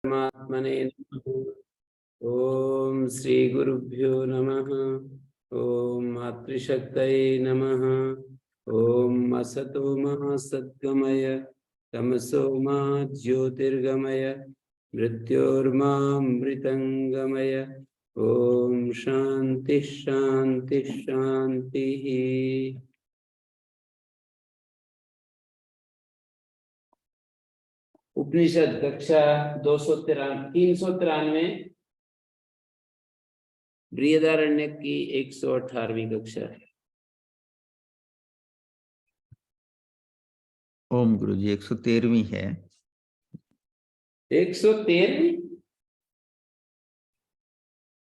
परमात्मने नमः। ओम श्री गुरुभ्यो नमः। ओम मातृशक्तये नमः। ओम असतो मा सद्गमय तमसो मा ज्योतिर्गमय मृत्योर्मामृतंगमय। ओम शांति शांति शांति। उपनिषद कक्षा 393 बृहदारण्यक की 118वीं कक्षा। ओम गुरु जी 113वीं है। 113वीं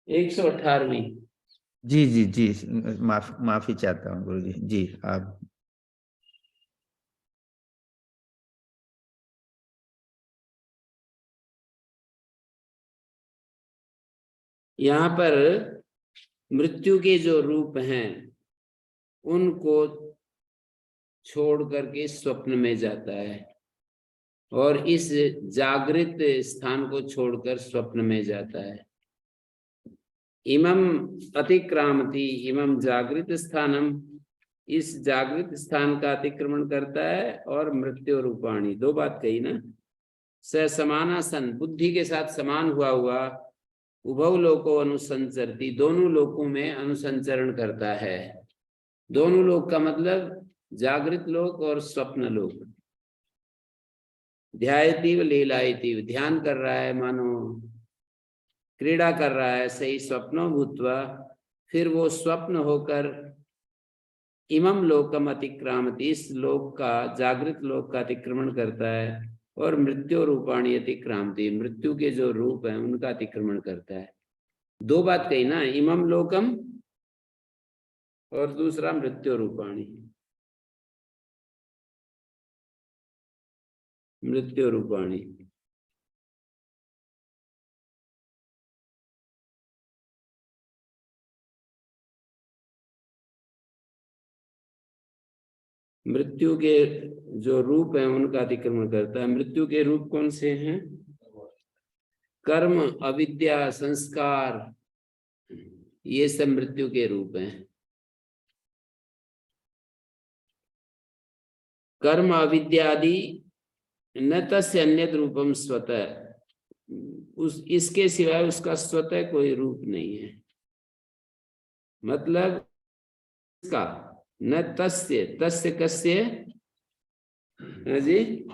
118वीं। जी जी जी, माफी चाहता हूँ गुरु जी। जी आप। यहाँ पर मृत्यु के जो रूप हैं उनको छोड़ करके स्वप्न में जाता है और इस जागृत स्थान को छोड़कर स्वप्न में जाता है। इमम अतिक्रामति इमम जागृत स्थानम, इस जागृत स्थान का अतिक्रमण करता है और मृत्यु रूपाणी, दो बात कही ना। स समानासन, बुद्धि के साथ समान हुआ उभव लोको अनुसंचरती, दोनों लोकों में अनुसंचरण करता है। दोनों लोक का मतलब जागृत लोक और स्वप्न लोक। ध्यायतीव लीलायतीव, ध्यान कर रहा है मानो क्रीड़ा कर रहा है, सही स्वप्नो भूत्वा, फिर वो स्वप्न होकर इमम लोकम अतिक्रामति, इस लोक का जागृत लोक का अतिक्रमण करता है और मृत्यु रूपाणी अतिक्रामति, मृत्यु के जो रूप है उनका अतिक्रमण करता है। दो बात कही ना, इमम लोकम और दूसरा मृत्यु रूपाणी। मृत्यु रूपाणी मृत्यु के जो रूप है उनका अतिक्रमण करता है। मृत्यु के रूप कौन से हैं? कर्म, अविद्या, संस्कार, ये सब मृत्यु के रूप हैं। कर्म अविद्या आदि न तस्य अन्यत रूपम स्वतः, इसके सिवाय उसका स्वतः कोई रूप नहीं है। मतलब इसका न तस्य, तस्य कस्य है जी,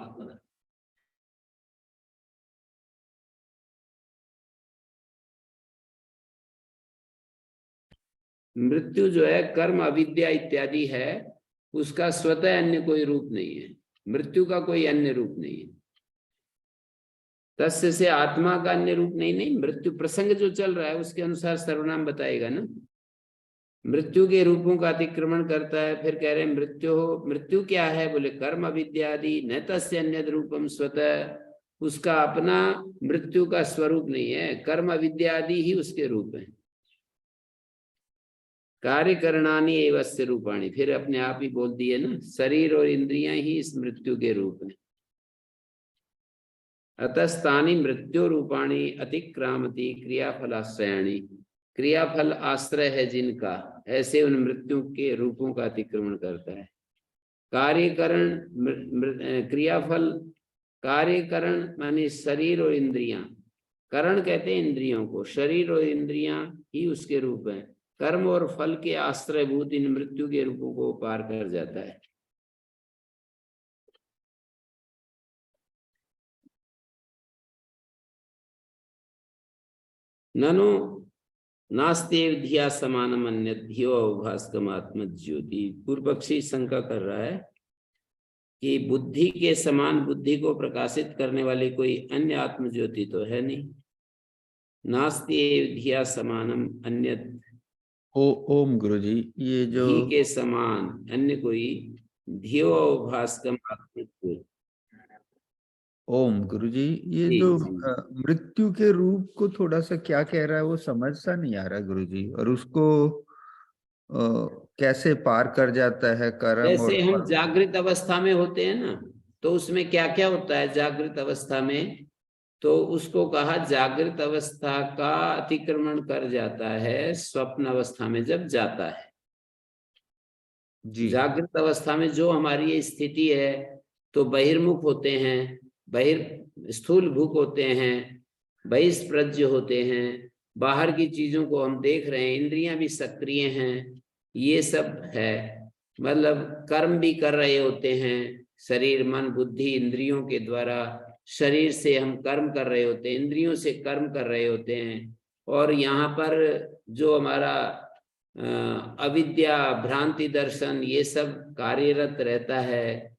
मृत्यु जो है कर्म अविद्या इत्यादि है, उसका स्वतः अन्य कोई रूप नहीं है। मृत्यु का कोई अन्य रूप नहीं है। तस्य से आत्मा का अन्य रूप नहीं, मृत्यु प्रसंग जो चल रहा है उसके अनुसार सर्वनाम बताएगा ना। मृत्यु के रूपों का अतिक्रमण करता है। फिर कह रहे हैं मृत्यु हो, मृत्यु क्या है? बोले कर्म अविद्यादि न तस्य अन्यद रूपम स्वतः, उसका अपना मृत्यु का स्वरूप नहीं है, कर्म अविद्यादि ही उसके रूप है। कार्यकरणानि एवस्य रूपाणि, फिर अपने आप ही बोल दिए ना, शरीर और इंद्रियां ही इस मृत्यु के रूप हैं। अतस्तानि मृत्यु रूपाणी अतिक्रामति क्रियाफलाश्रयाणी, क्रियाफल आश्रय है जिनका, ऐसे उन मृत्यु के रूपों का अतिक्रमण करता है। कार्यकरण, क्रियाफल, कार्यकरण माने शरीर और इंद्रियां, करण कहते हैं इंद्रियों को, शरीर और इंद्रियां ही उसके रूप हैं। कर्म और फल के आश्रयभूत इन मृत्यु के रूपों को पार कर जाता है। ननु नास्तेव धिया समानम अन्य धियो भास्कम आत्म ज्योति। पूर्व पक्षी शंका कर रहा है कि बुद्धि के समान बुद्धि को प्रकाशित करने वाली कोई अन्य आत्म ज्योति तो है नहीं। नास्तेव धिया समानम अन्य, ओम गुरु जी, ये जो घी के समान अन्य कोई धियो भास्कम आत्म ज्योति। ओम गुरु जी, ये जी, जो जी। मृत्यु के रूप को थोड़ा सा क्या कह रहा है वो समझ सा नहीं आ रहा गुरु जी, और उसको कैसे पार कर जाता है कर्म और जैसे हम फल। जागृत अवस्था में होते हैं ना, तो उसमें क्या क्या होता है जागृत अवस्था में? तो उसको कहा जागृत अवस्था का अतिक्रमण कर जाता है स्वप्न अवस्था में जब जाता है। जी जागृत अवस्था में जो हमारी ये स्थिति है तो बहिर्मुख होते हैं, स्थूल भूख होते हैं, बहिष्प्रज्य होते हैं, बाहर की चीजों को हम देख रहे हैं, इंद्रियां भी सक्रिय हैं, ये सब है। मतलब कर्म भी कर रहे होते हैं, शरीर मन बुद्धि इंद्रियों के द्वारा शरीर से हम कर्म कर रहे होते हैं, इंद्रियों से कर्म कर रहे होते हैं। और यहाँ पर जो हमारा अविद्या भ्रांति दर्शन ये सब कार्यरत रहता है,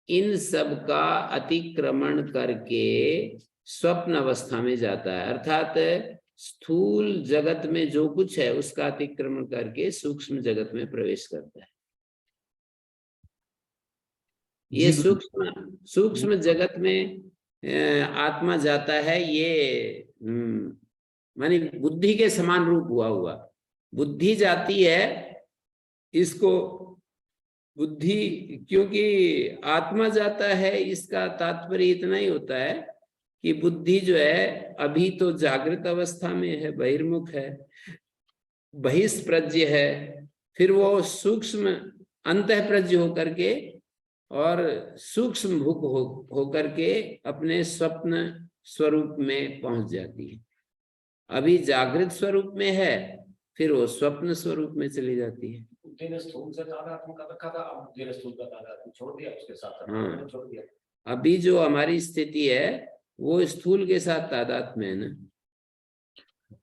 इन सब का अतिक्रमण करके स्वप्न अवस्था में जाता है। अर्थात स्थूल जगत में जो कुछ है उसका अतिक्रमण करके सूक्ष्म जगत में प्रवेश करता है। ये जी गुरु सूक्ष्म जगत में आत्मा जाता है। ये मानी बुद्धि के समान रूप हुआ बुद्धि जाती है इसको। बुद्धि क्योंकि आत्मा जाता है इसका तात्पर्य इतना ही होता है कि बुद्धि जो है अभी तो जागृत अवस्था में है, बहिर्मुख है, बहिष्प्रज्य है, फिर वो सूक्ष्म अंतःप्रज्य होकर के और सूक्ष्म भूख होकर के अपने स्वप्न स्वरूप में पहुंच जाती है। अभी जागृत स्वरूप में है, फिर वो स्वप्न स्वरूप में चली जाती है। स्थूल से तादात्म्य का रखा था, अब स्थूल का तादात्म्य छोड़ दिया, उसके साथ हाँ, छोड़ दिया। अभी जो हमारी स्थिति है वो स्थूल के साथ तादात्म्य है ना।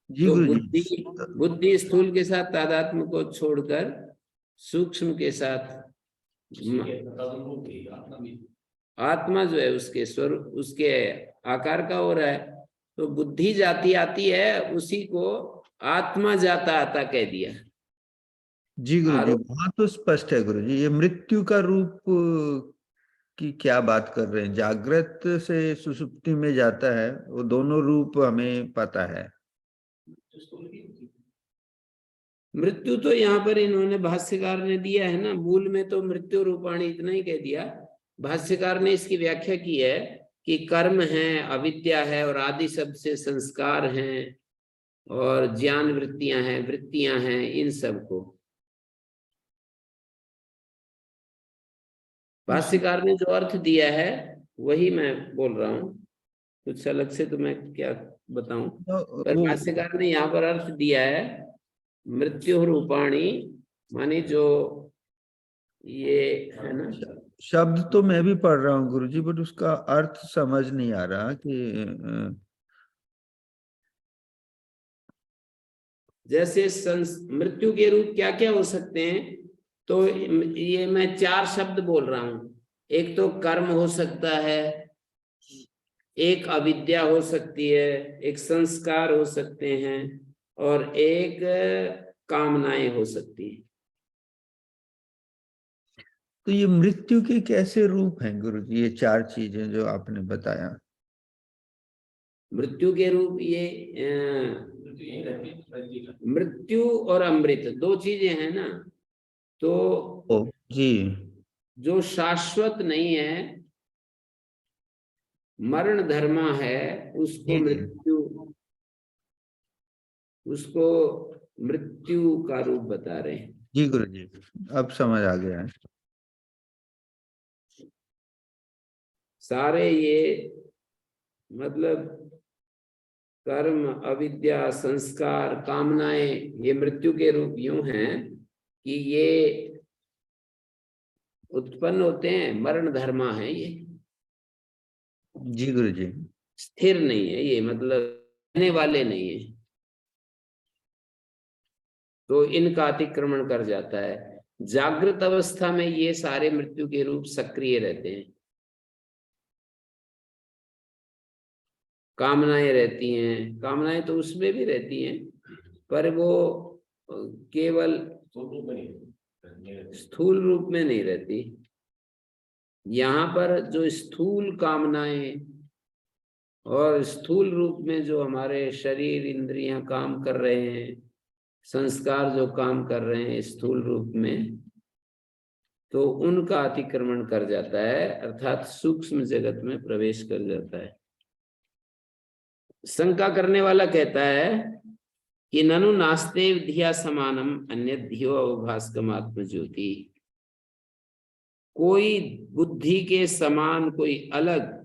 जी तो गुरु जी बुद्धि स्थूल के साथ तादात्म्य को छोड़कर सूक्ष्म के साथ आत्मा जो है उसके स्वरूप उसके आकार का हो रहा है। तो बुद्धि जाती आती है, उसी को आत्मा जाता आता कह दिया। जी गुरु जी वहां तो स्पष्ट है गुरु जी। ये मृत्यु का रूप की क्या बात कर रहे हैं? जागृत से सुषुप्ति में जाता है, वो दोनों रूप हमें पता है। मृत्यु तो यहाँ पर इन्होंने भाष्यकार ने दिया है ना, मूल में तो मृत्यु रूपाणी इतना ही कह दिया। भाष्यकार ने इसकी व्याख्या की है कि कर्म है, अविद्या है और आदि शब्द से संस्कार हैं और ज्ञान वृत्तियां हैं, इन सब को भाष्यकार ने जो अर्थ दिया है वही मैं बोल रहा हूँ। कुछ अलग से तो मैं क्या बताऊं, पर भाष्यकार ने यहाँ पर अर्थ दिया है मृत्यु रूपाणी, माने जो ये है ना। शब्द तो मैं भी पढ़ रहा हूँ गुरुजी, बट उसका अर्थ समझ नहीं आ रहा कि जैसे मृत्यु के रूप क्या क्या हो सकते हैं, तो ये मैं 4 शब्द बोल रहा हूं। एक तो कर्म हो सकता है, एक अविद्या हो सकती है, एक संस्कार हो सकते हैं और एक कामनाएं हो सकती हैं। तो ये मृत्यु के कैसे रूप हैं गुरुजी, ये 4 चीजें जो आपने बताया? मृत्यु के रूप ये मृत्यु और अमृत 2 चीजें हैं ना। तो जी जो शाश्वत नहीं है, मरण धर्मा है, उसको मृत्यु का रूप बता रहे हैं। जी गुरुजी, अब समझ आ गया है। सारे ये मतलब कर्म, अविद्या, संस्कार, कामनाएं, ये मृत्यु के रूप यूं हैं कि ये उत्पन्न होते हैं, मरण धर्मा है ये। जी गुरुजी। स्थिर नहीं है ये, मतलब रहने वाले नहीं है, तो इनका अतिक्रमण कर जाता है। जागृत अवस्था में ये सारे मृत्यु के रूप सक्रिय रहते हैं, कामनाएं रहती हैं, कामनाएं तो उसमें भी रहती हैं, पर वो केवल स्थूल रूप में नहीं रहती। यहाँ पर जो स्थूल कामनाएं और स्थूल रूप में जो हमारे शरीर इंद्रियां काम कर रहे हैं, संस्कार जो काम कर रहे हैं स्थूल रूप में, तो उनका अतिक्रमण कर जाता है, अर्थात सूक्ष्म जगत में प्रवेश कर जाता है। शंका करने वाला कहता है कि ननु नास्ते धिया समानम अन्य धियो अवभासकम आत्मज्योति, कोई बुद्धि के समान कोई अलग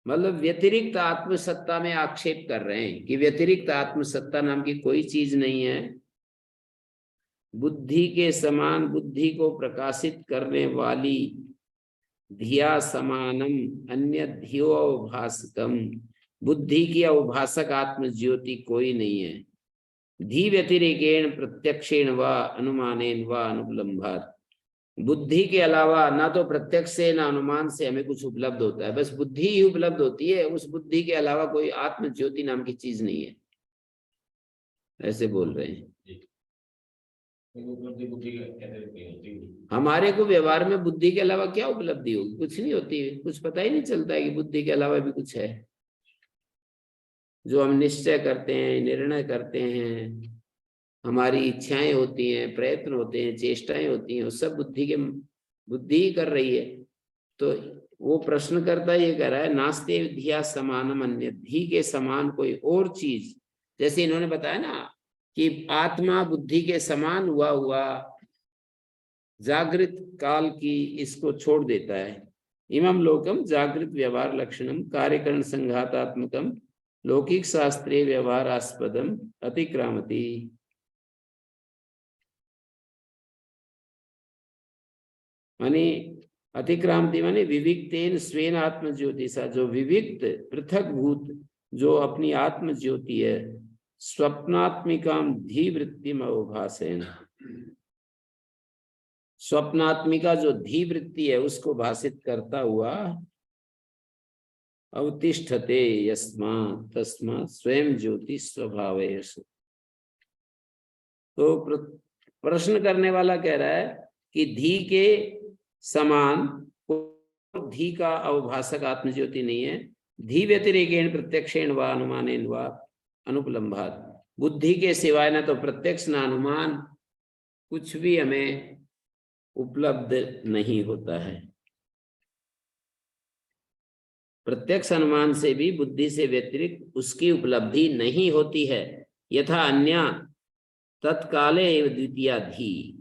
मतलब व्यतिरिक्त आत्मसत्ता में आक्षेप कर रहे हैं कि व्यतिरिक्त आत्मसत्ता नाम की कोई चीज नहीं है। बुद्धि के समान बुद्धि को प्रकाशित करने वाली धिया समानम अन्य धियो अवभासकम, बुद्धि की अवभाषक आत्म ज्योति कोई नहीं है। धी व्यतिरेकेण प्रत्यक्षेण व अनुमानेन व अनुपलम्भात, बुद्धि के अलावा ना तो प्रत्यक्ष से ना अनुमान से हमें कुछ उपलब्ध होता है, बस बुद्धि ही उपलब्ध होती है। उस बुद्धि के अलावा कोई आत्म ज्योति नाम की चीज नहीं है, ऐसे बोल रहे हैं। हमारे को व्यवहार में बुद्धि के अलावा क्या उपलब्धि होगी? कुछ नहीं होती है, कुछ पता ही नहीं चलता है कि बुद्धि के अलावा भी कुछ है। जो हम निश्चय करते हैं, निर्णय करते हैं, हमारी इच्छाएं होती हैं, प्रयत्न होते हैं, चेष्टाएं होती हैं, वो सब बुद्धि ही कर रही है। तो वो प्रश्नकर्ता ये कह रहा है नास्ते धिया समानम अन्य, धी के समान कोई और चीज, जैसे इन्होंने बताया ना कि आत्मा बुद्धि के समान हुआ जागृत काल की इसको छोड़ देता है। इमं लोकम जागृत व्यवहार लक्षणम कार्यकरण संघातात्मकम लौकिक शास्त्रीय व्यवहारास्पदम अतिक्रामति। माने अतिक्रांति माने विविक्तेन स्वेन आत्म ज्योतिषा, जो विविक्त पृथक भूत जो अपनी आत्म ज्योति है, स्वप्नात्मिकाम धी वृत्तिम अवभासेन, स्वप्नात्मिका जो धी वृत्ति है उसको भाषित करता हुआ अवतिष्ठते यस्मात् तस्मात् स्वयं ज्योति स्वभावयश। तो प्रश्न करने वाला कह रहा है कि धी के समान धी का अवभाषक आत्मज्योति नहीं है। धी व्यतिरेकेण प्रत्यक्षेण व अनुमानेन व अनुपलम्भात, बुद्धि के सिवाय ना तो प्रत्यक्ष ना अनुमान कुछ भी हमें उपलब्ध नहीं होता है। प्रत्यक्ष अनुमान से भी बुद्धि से व्यतिरिक्त उसकी उपलब्धि नहीं होती है। यथा अन्य तत्काले एवं द्वितीया धी,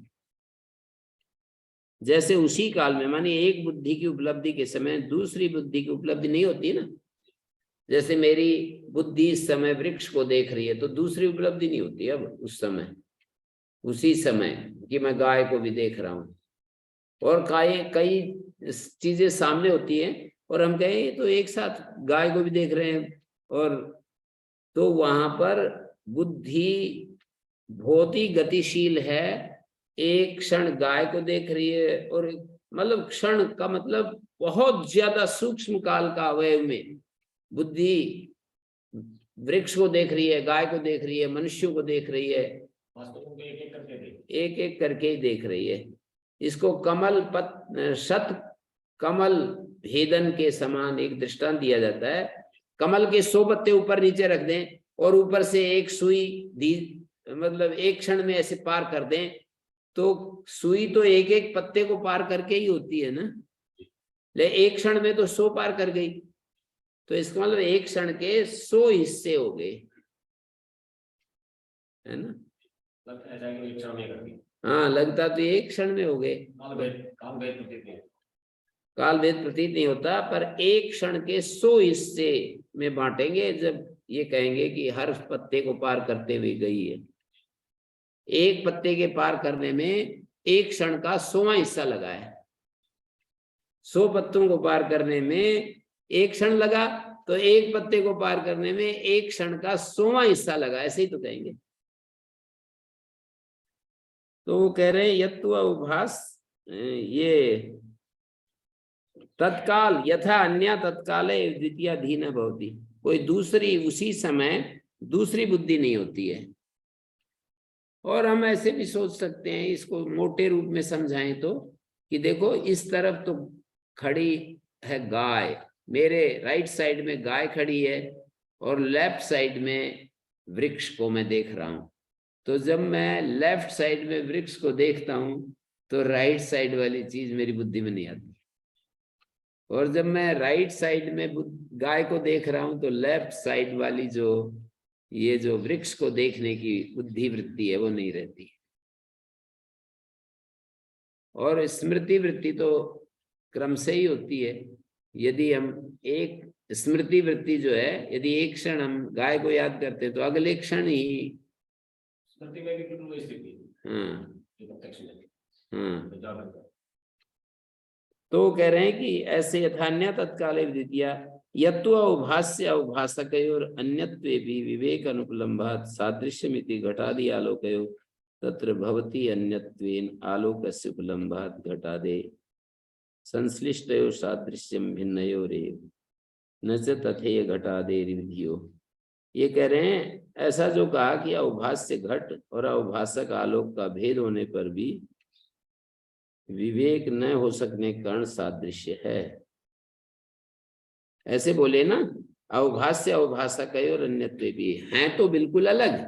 जैसे उसी काल में, माने एक बुद्धि की उपलब्धि के समय दूसरी बुद्धि की उपलब्धि नहीं होती ना। जैसे मेरी बुद्धि इस समय वृक्ष को देख रही है तो दूसरी उपलब्धि नहीं होती अब उस समय, उसी समय कि मैं गाय को भी देख रहा हूं, और कई चीजें सामने होती हैं और हम कहें तो एक साथ गाय को भी देख रहे हैं, और तो वहां पर बुद्धि बहुत ही गतिशील है। एक क्षण गाय को देख रही है, और मतलब क्षण का मतलब बहुत ज्यादा सूक्ष्म काल का अवयव में बुद्धि वृक्ष को देख रही है, गाय को देख रही है, मनुष्यों को देख रही है, एक एक करके ही देख रही है। इसको शत कमल भेदन के समान एक दृष्टांत दिया जाता है। कमल के 100 पत्ते ऊपर नीचे रख दें और ऊपर से एक सुई मतलब एक क्षण में ऐसे पार कर दें, तो सुई तो एक एक पत्ते को पार करके ही होती है ना, ले एक क्षण में तो 100 पार कर गई। तो इसका मतलब एक क्षण के 100 हिस्से हो गए, है ना। हाँ, लगता तो एक क्षण में हो गए, काल भेद प्रतीत नहीं होता, पर एक क्षण के 100 हिस्से में बांटेंगे जब ये कहेंगे कि हर पत्ते को पार करते हुए गई है। एक पत्ते के पार करने में एक क्षण का 100वां हिस्सा लगा है। 100 पत्तों को पार करने में एक क्षण लगा, तो एक पत्ते को पार करने में एक क्षण का 100वां हिस्सा लगा, ऐसे ही तो कहेंगे। तो वो कह रहे हैं यत्व उभास, ये तत्काल यथा अन्य तत्काले द्वितीया धी न भवति, कोई दूसरी उसी समय दूसरी बुद्धि नहीं होती है। और हम ऐसे भी सोच सकते हैं, इसको मोटे रूप में समझाएं तो, कि देखो इस तरफ तो खड़ी है गाय, मेरे राइट साइड में गाय खड़ी है और लेफ्ट साइड में वृक्ष को मैं देख रहा हूं। तो जब मैं लेफ्ट साइड में वृक्ष को देखता हूं तो राइट साइड वाली चीज मेरी बुद्धि में नहीं आती, और जब मैं राइट साइड में गाय को देख रहा हूं तो लेफ्ट साइड वाली जो ये जो वृक्ष को देखने की बुद्धि वृत्ति है वो नहीं रहती। और स्मृति वृत्ति तो क्रम से ही होती है। यदि हम एक स्मृति वृत्ति जो है, यदि एक क्षण हम गाय को याद करते हैं तो अगले क्षण ही स्मृति में भी बिल्कुल वही स्थिति है। हाँ प्रत्यक्ष में हाँ। जागृत। तो कह रहे हैं कि ऐसे यथान्य तत्काले विदित्या यत्तु अवभास्य अवभासकयोर अन्यत्वे भी विवेक अनुपलम्भात् सादृश्यमिति घटादि आलोकयो तत्र भवति अन्यत्वेन आलोकस्य उपलम्भात् घटादे संश्लिष्टयो सादृश्यम भिन्नयोरेव न च तथेय घटादेर्विधियो। ये कह रहे हैं ऐसा जो कहा कि अवभास्य घट और अवभासक आलोक का भेद होने पर भी विवेक न हो सकने के कारण सादृश्य है। ऐसे बोले ना, अवभास्य अवभासक और अन्यत्वे भी हैं तो बिल्कुल अलग।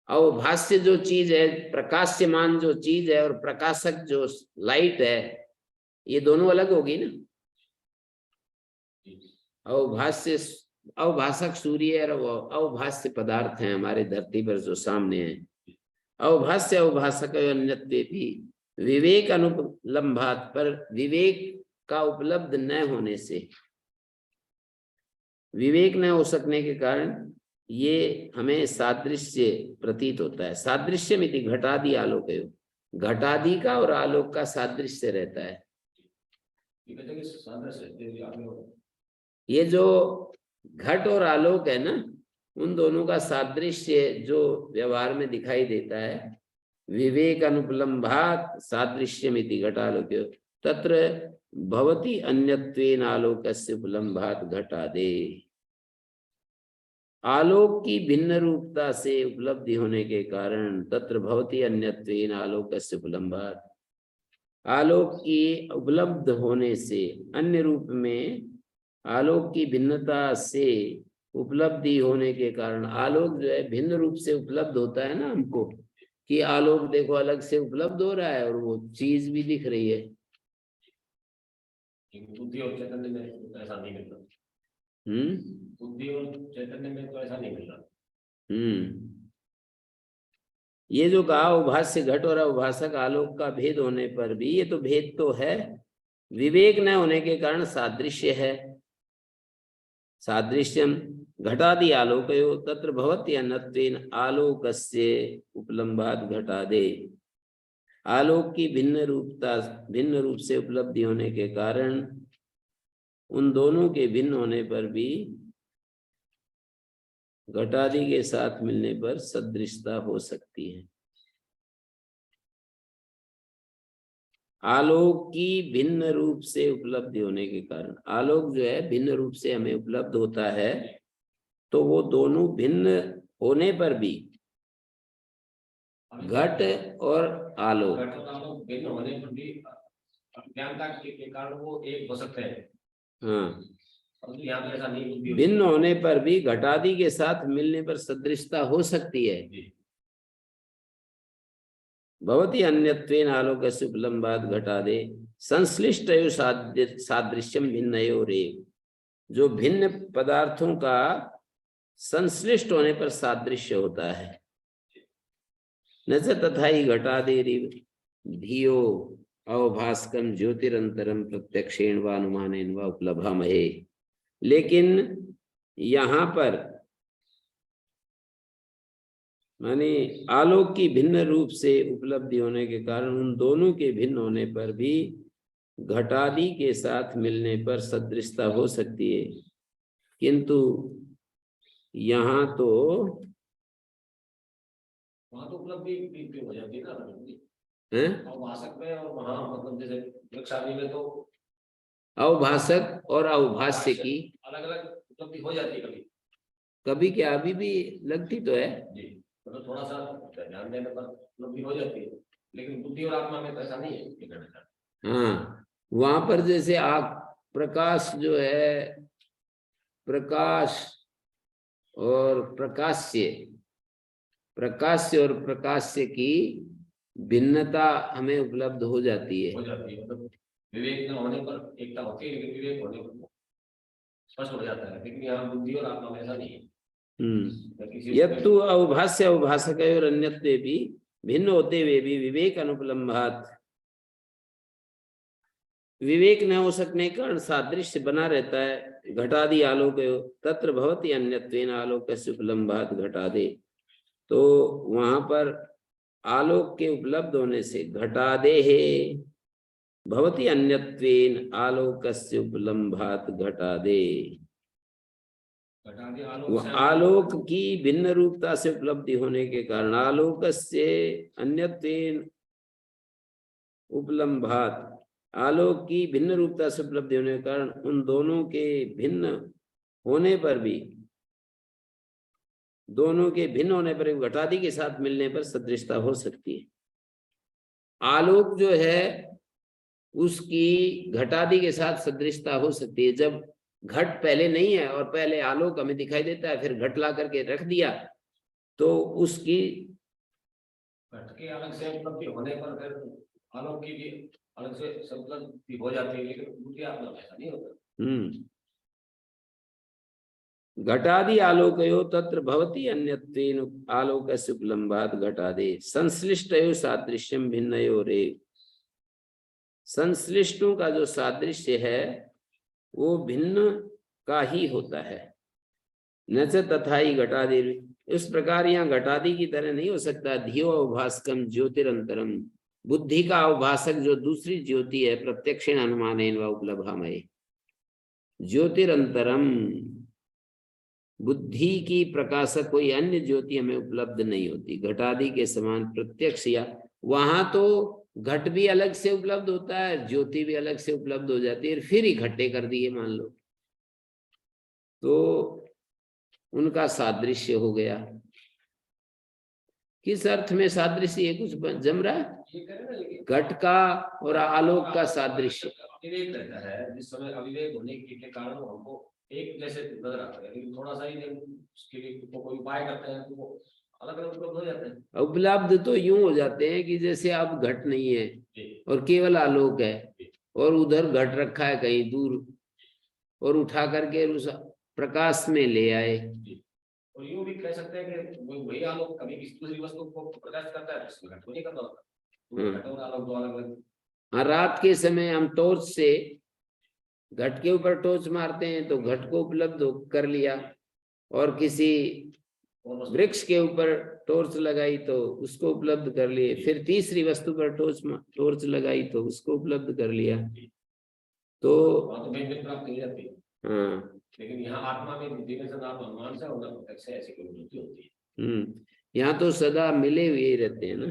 अवभास्य जो चीज है, प्रकाश्यमान जो चीज है, और प्रकाशक जो लाइट है, ये दोनों अलग होगी ना। अवभास्य अवभासक सूर्य और अवभास्य पदार्थ हैं हमारे धरती पर जो सामने हैं। अवभास्य अवभासक अन्यत्वे भी विवेक अनुपलम्भात, पर विवेक का उपलब्ध न होने से, विवेक न हो सकने के कारण ये हमें सादृश्य प्रतीत होता है। सादृश्य मिति घटादि आलोकयो, घटादि का और आलोक का सादृश्य रहता है। ये जो घट और आलोक है ना, उन दोनों का सादृश्य जो व्यवहार में दिखाई देता है, विवेक अनुपलम्भात सादृश्यमिति घटालोक्यो तत्र भवति अन्यत्वेन आलोकस्य उपलम्भात घटादे। आलोक की भिन्न रूपता से उपलब्धि होने के कारण तत्र भवति अन्यत्वेन आलोकस्य उपलम्भात, आलोक की उपलब्ध होने से, अन्य रूप में आलोक की भिन्नता से उपलब्धि होने के कारण, आलोक जो है भिन्न रूप से उपलब्ध होता है ना हमको, कि आलोक देखो अलग से उपलब्ध हो रहा है और वो चीज भी दिख रही है। बुद्धि और चैतन्य में तो ऐसा नहीं मिलता। बुद्धि और चैतन्य में तो ऐसा नहीं मिलता। ये जो कहा अवभास्य घट और अवभासक आलोक का भेद होने पर भी, ये तो भेद तो है, विवेक न होने के कारण सादृश्य है। सादृश्यम घटादि आलोकयो तत्र भवति अन्यत्वेन आलोकस्य उपलम्भात घटादे। आलोक की भिन्न रूप से उपलब्धि होने के कारण उन दोनों के भिन्न होने पर भी घटादि के साथ मिलने पर सदृशता हो सकती है। आलोक की भिन्न रूप से उपलब्धि होने के कारण, आलोक जो है भिन्न रूप से हमें उपलब्ध होता है, तो वो दोनों भिन्न होने पर भी, घट और आलोक भिन्न होने पर भी ज्ञानता के कारण वो एक हो सकते हैं। हाँ, यहाँ पे ऐसा नहीं, भिन्न होने पर भी घटादि के साथ मिलने पर सदृशता हो सकती है। भवति अन्यत्वेन आलोकस्य उपलम्भात घटादे संश्लिष्टयो सादृश्यम भिन्नयोरेव। जो भिन्न पदार्थों का संश्लिष्ट होने पर सादृश्य होता है। न च तथा ही घटादेरिव धियो अवभास्कम ज्योतिरंतरम प्रत्यक्षेण व अनुमानेन व उपलभामहे। लेकिन यहाँ पर माने आलोक की भिन्न रूप से उपलब्धि होने के कारण उन दोनों के भिन्न होने पर भी घटादि के साथ मिलने पर सदृशता हो सकती है, किंतु यहाँ तो वहां तो उपलब्धि हो जाती है ना, अवभाषक में, और वहां मतलब जैसे वृक्षादि में तो अवभाषक और अवभाष्य की अलग अलग उपलब्धि हो जाती है। कभी कभी क्या अभी भी लगती तो है जी, मतलब थोड़ा सा ध्यान देने पर उपलब्धि हो जाती है, लेकिन बुद्धि और आत्मा में तो ऐसा नहीं है। हाँ, वहां पर जैसे आग प्रकाश जो है, प्रकाश और प्रकाश्य और प्रकाश्य की भिन्नता हमें उपलब्ध हो जाती है। मतलब विवेक न होने पर एकता होती है, लेकिन विवेक होने पर स्पष्ट हो जाता है, लेकिन यहाँ बुद्धि और आत्मा में ऐसा नहीं है। यत्तु अवभाष्य अवभाषकयोर अन्यत्वे भी भिन्न होते हुए भी विवेक अनुपलम्भात, विवेक न हो सकने के कारण सादृश्य बना रहता है। घटादि आलोक तत्र भवति अन्यत्वेन आलोकस्य उपलम्भात घटादे, तो वहां पर आलोक के उपलब्ध होने से घटादे है भवति अन्यत्वेन आलोकस्य उपलम्भात घटादे, आलोक की भिन्न रूपता से उपलब्धि होने के कारण आलोकस्य अन्यत्वेन उपलम्भात, आलोक की भिन्न रूपता से उपलब्धि होने के कारण उन दोनों के भिन्न होने पर भी, दोनों के भिन्न होने पर भी घटादि के साथ मिलने पर सदृशता हो सकती है। आलोक जो है उसकी घटादि के साथ सदृशता हो सकती है। जब घट पहले नहीं है और पहले आलोक हमें दिखाई देता है, फिर घट ला करके रख दिया, तो उसकी घट के अलग से उपलब्धि होने पर फिर आलोक की भी अलग से उपलब्धि हो जाती है, लेकिन बुद्धि आत्मा ऐसा नहीं होता। घटादि आलोकयो तत्र भवति अन्यत्वेन आलोकस्य उपलम्भात घटादे संश्लिष्टयो सादृश्यम भिन्नयो रे, संश्लिष्टों का जो सादृश्य है वो भिन्न का ही होता है। न च तथाई घटादि, इस प्रकार यहाँ घटादि की तरह नहीं हो सकता। धियो अवभासकम ज्योतिरंतरम, बुद्धि का अवभाषक जो दूसरी ज्योति है, प्रत्यक्षेण अनुमानेन व उपलब्धामय, ज्योतिरंतरम बुद्धि की प्रकाशक कोई अन्य ज्योति हमें उपलब्ध नहीं होती घटादि के समान प्रत्यक्ष। या वहां तो घट भी अलग से उपलब्ध होता है, ज्योति भी अलग से उपलब्ध हो जाती है, फिर इकट्ठे कर दिए मान लो, तो उनका सादृश्य हो गया। किस अर्थ में सादृश्य, ये कुछ जम रहा है? घट का और आलोक का सादृश्य अविवेक रहता है, जिस समय अविवेक होने के कारण हमको एक जैसे नजर आता है, लेकिन थोड़ा सा ही उसके लिए कोई उपाय करते हैं तो अलग अलग उपलब्ध हो जाते हैं। उपलब्ध तो यूं हो जाते हैं कि जैसे अब घट नहीं है और केवल आलोक है, और उधर घट रखा है कहीं दूर, और उठा करके उस प्रकाश में ले आए। और यूं भी कह सकते हैं कि वही आलोक कभी किसी दूसरी वस्तु को प्रकाश करता है, उसमें घट को नहीं करता होता। हाँ, रात के समय हम टॉर्च से घट के ऊपर टॉर्च मारते हैं तो घट को उपलब्ध कर लिया, और किसी वृक्ष के ऊपर टॉर्च लगाई तो उसको उपलब्ध कर लिए, फिर तीसरी वस्तु पर टॉर्च लगाई तो उसको उपलब्ध कर लिया। तो प्राप्त हो जाती है। हाँ, लेकिन यहाँ आत्मा में अनुमान से होना प्रत्यक्ष से ऐसी कोई वृत्ति होती है। यहाँ तो सदा मिले हुए रहते हैं ना,